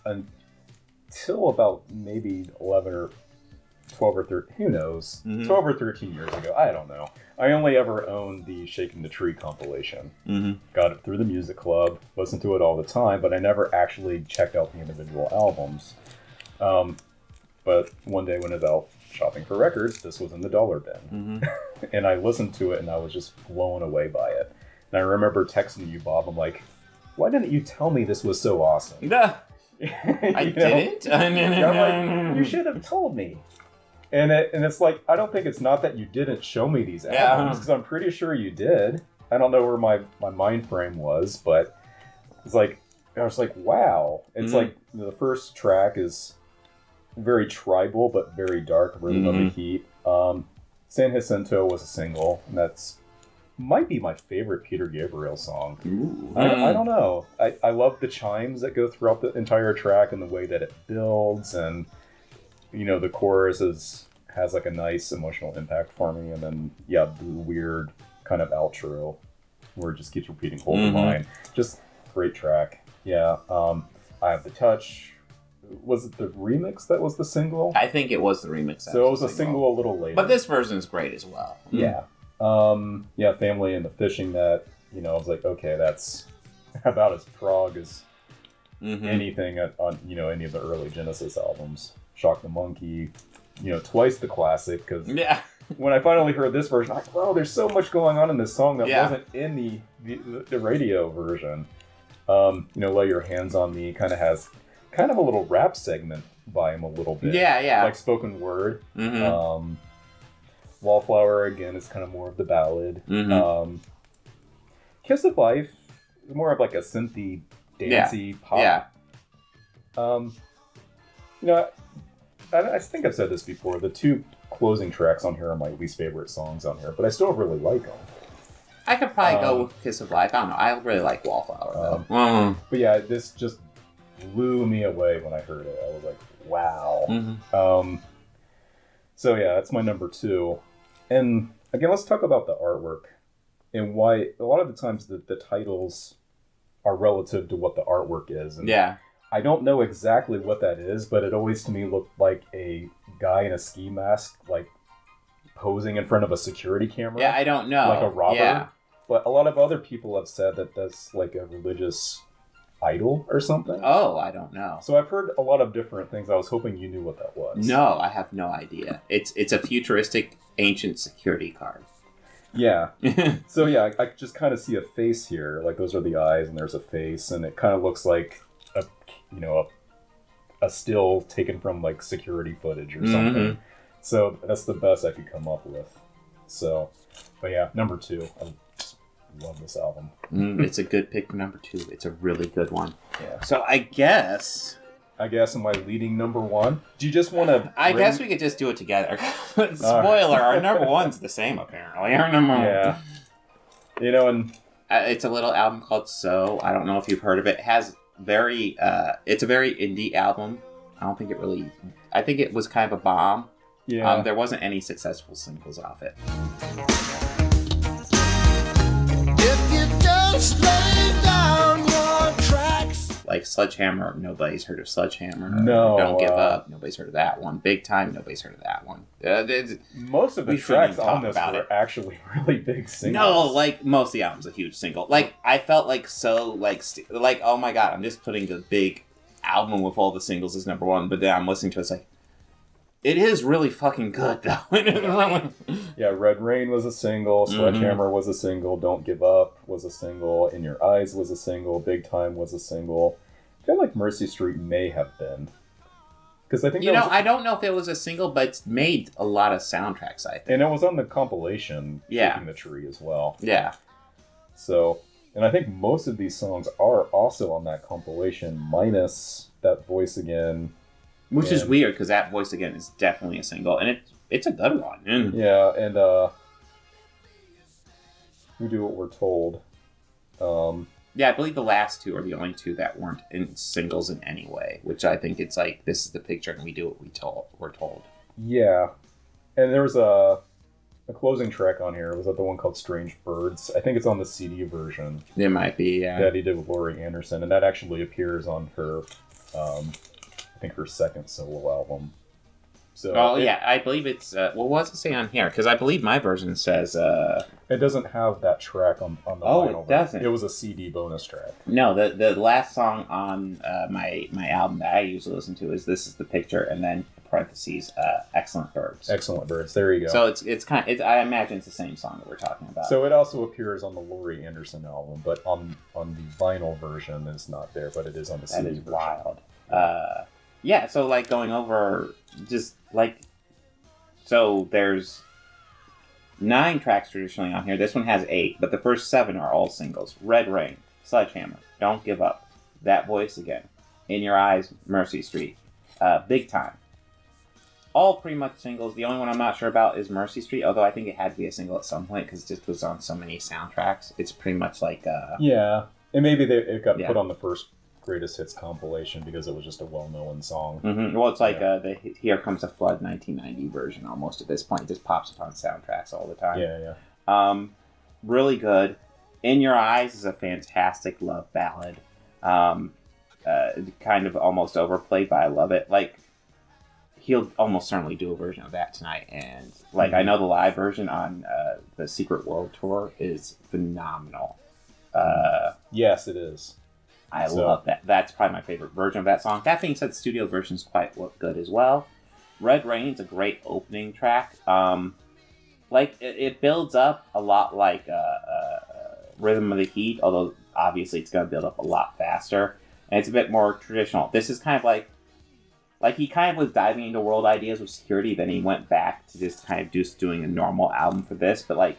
until about maybe 11 or 12 or 13, who knows, 12 or 13 years ago, I don't know. I only ever owned the Shaking the Tree compilation. Got it through the music club, listened to it all the time, but I never actually checked out the individual albums. But one day when I was out shopping for records, this was in the dollar bin. And I listened to it and I was just blown away by it. And I remember texting you, Bob, I'm like, why didn't you tell me this was so awesome? I didn't? I'm like, you should have told me. And it's like, I don't think it's not that you didn't show me these albums, because I'm pretty sure you did. I don't know where my mind frame was, but it's like, I was like, wow. It's like, the first track is very tribal, but very dark, Rhythm of the Heat. San Jacinto was a single, and that's might be my favorite Peter Gabriel song. I don't know. I love the chimes that go throughout the entire track and the way that it builds, and you know, the chorus has like a nice emotional impact for me, and then the weird kind of outro where it just keeps repeating Hold the Line. Just great track. Yeah. I Have the Touch. Was it the remix that was the single? I think it was the remix. So it was a single a little later. But this version is great as well. Yeah. Family and the Fishing Net. You know, I was like, okay, that's about as prog as anything on, you know, any of the early Genesis albums. Shock the Monkey, you know, twice the classic, because when I finally heard this version, I'm like, wow, there's so much going on in this song that wasn't in the radio version. You know, Lay Your Hands on Me has kind of a little rap segment by him a little bit. Yeah. Like spoken word. Wallflower, again, is kind of more of the ballad. Kiss of Life is more of like a synthy, dancey pop. Yeah. You know, I think I've said this before. The 2 closing tracks on here are my least favorite songs on here, but I still really like them. I could probably go with Kiss of Life. I don't know. I really like Wallflower, though. But yeah, this just blew me away when I heard it. I was like, wow. So yeah, that's my number 2. And again, let's talk about the artwork and why a lot of the times the titles are relative to what the artwork is. And I don't know exactly what that is, but it always to me looked like a guy in a ski mask, like posing in front of a security camera. Yeah, I don't know. Like a robber. Yeah. But a lot of other people have said that that's like a religious idol or something. Oh, I don't know. So I've heard a lot of different things. I was hoping you knew what that was. No, I have no idea. It's a futuristic ancient security card. Yeah. So yeah, I just kind of see a face here. Like those are the eyes and there's a face, and it kind of looks like a still taken from like security footage or something. So that's the best I could come up with. So, but yeah, number 2. I just love this album. It's a good pick for number 2. It's a really good one. Yeah. So I guess am I leading number 1? Do you just want to? I guess we could just do it together. Spoiler: our number 1's the same apparently. Our number 1. Yeah. You know, and it's a little album called So. I don't know if you've heard of it. It has it's a very indie album. I don't think it really. I think it was kind of a bomb. Yeah. There wasn't any successful singles off it. If you just lay down your tracks. like Sledgehammer. Nobody's heard of Sledgehammer. No, Don't Give Up. Nobody's heard of that one. Big Time. Nobody's heard of that one. Most of the we tracks shouldn't on talk this about were it. actually really big singles. No, like most of the album's a huge single. Like I felt like so like oh my god, I'm just putting the big album with all the singles as number one, but then I'm listening to it, it's like it is really fucking good though. Yeah, Red Rain was a single, Sledgehammer was a single, Don't Give Up was a single, In Your Eyes was a single, Big Time was a single. I feel like Mercy Street may have been. Because I think I don't know if it was a single, but it's made a lot of soundtracks, I think. And it was on the compilation, Yeah. Taking the Tree as well. Yeah. So, and I think most of these songs are also on that compilation, minus that Voice Again. Which is weird, because that Voice Again is definitely a single, and it's a good one. And yeah, and We Do What We're Told. yeah, I believe the last two are the only two that weren't in singles in any way, which I think it's like, this is the picture, and we do what we're told. Yeah. And there was a closing track on here. Was that the one called Strange Birds? I think it's on the CD version. It might be, yeah. That he did with Laurie Anderson, and that actually appears on her, I think her second solo album. So yeah, I believe it's, what does it say on here? Because I believe my version says, it doesn't have that track on the Oh, vinyl it doesn't. It was a CD bonus track. No, the last song on my album that I usually listen to is This Is the Picture, and then parentheses, Excellent Birds. Excellent Birds. There you go. So it's kind of, I imagine it's the same song that we're talking about. So it also appears on the Laurie Anderson album, but on the vinyl version it's not there, but it is on the CD that is version. wild. Yeah, so like going over just like, so there's 9 tracks traditionally on here. This one has 8, but the first 7 are all singles. Red Rain, Sledgehammer, Don't Give Up, That Voice Again, In Your Eyes, Mercy Street, Big Time. All pretty much singles. The only one I'm not sure about is Mercy Street, although I think it had to be a single at some point because it just was on so many soundtracks. It's pretty much like... yeah, and maybe it got Yeah. put on the first Greatest Hits compilation because it was just a well-known song. Mm-hmm. Well, it's like the Here Comes a Flood 1990 version almost at this point. It just pops up on soundtracks all the time. Yeah. Really good. In Your Eyes is a fantastic love ballad. Kind of almost overplayed, but I love it. Like, he'll almost certainly do a version of that tonight. And, like, I know the live version on the Secret World Tour is phenomenal. Yes, it is. I love that. That's probably my favorite version of that song. That being said, the studio version is quite good as well. Red Rain's a great opening track. Like, it builds up a lot like Rhythm of the Heat, although obviously it's going to build up a lot faster. And it's a bit more traditional. This is kind of like he kind of was diving into world ideas with Security, then he went back to just kind of just doing a normal album for this, but like,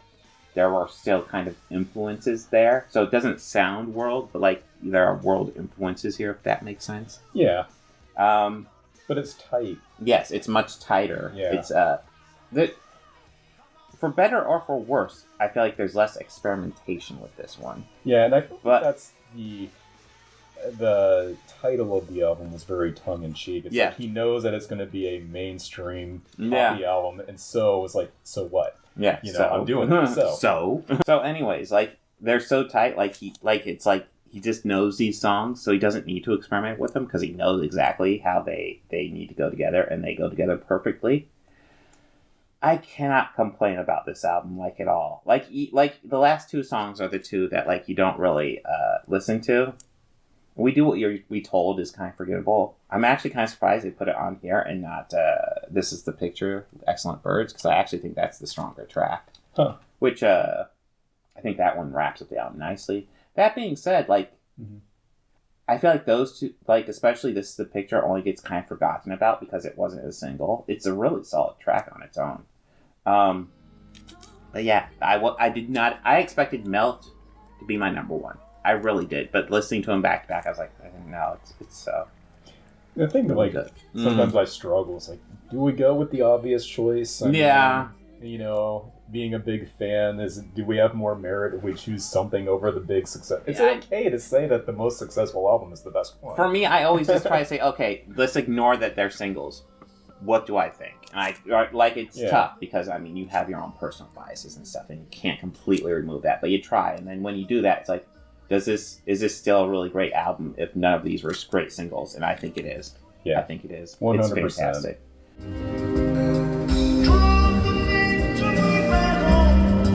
there are still kind of influences there. So it doesn't sound world, but like there are world influences here, if that makes sense. Yeah. But it's tight. Yes, it's much tighter. Yeah. It's for better or for worse, I feel like there's less experimentation with this one. Yeah, and I think that's the title of the album was very tongue-in-cheek. It's like he knows that it's going to be a mainstream poppy album, and so it's like, so what? Yeah, I'm doing it. So anyways, like they're so tight, it's like he just knows these songs, so he doesn't need to experiment with them because he knows exactly how they need to go together, and they go together perfectly. I cannot complain about this album at all. Like the last 2 songs are the 2 that like you don't really listen to. We Do What We Told is kind of forgettable. I'm actually kind of surprised they put it on here and not This Is the Picture, Excellent Birds, because I actually think that's the stronger track. Huh. Which I think that one wraps up the album nicely. That being said, I feel like those 2, especially This Is the Picture, only gets kind of forgotten about because it wasn't a single. It's a really solid track on its own. But yeah, I expected Melt to be my number 1. I really did, but listening to him back to back, I was like, no, it's the thing that really good. Sometimes I struggle. It's like, do we go with the obvious choice? I mean, being a big fan do we have more merit if we choose something over the big success? It's okay to say that the most successful album is the best one. For me, I always just try to say, okay, let's ignore that they're singles. What do I think? And it's tough because I mean you have your own personal biases and stuff, and you can't completely remove that, but you try, and then when you do that, it's like, is this still a really great album if none of these were great singles? And I think it is. Yeah. I think it is. 100%. It's fantastic.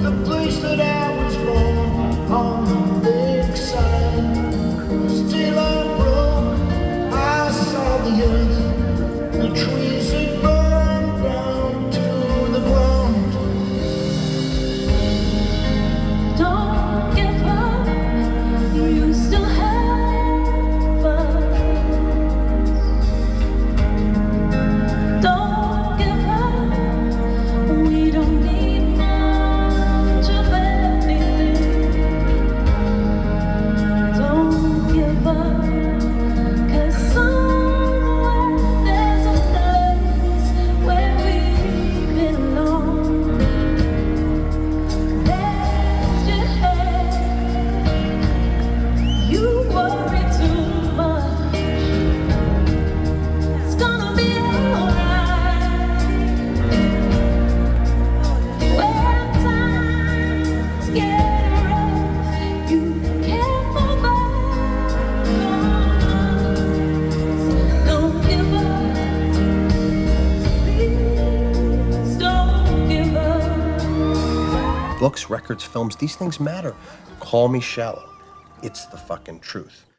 The place that I was born on the big side. Still I'm broke. I saw the earth, the trees that burned down to the ground. Don't give up, you still have us. Don't give up, we don't need much of anything. Don't give up, 'cause somewhere there's a place where we belong. Rest your head, you worry too much. It's gonna be alright. When times get rough, you can't fall back on us. Don't give up, please don't give up. Books, records, films, these things matter. Call me shallow. It's the fucking truth.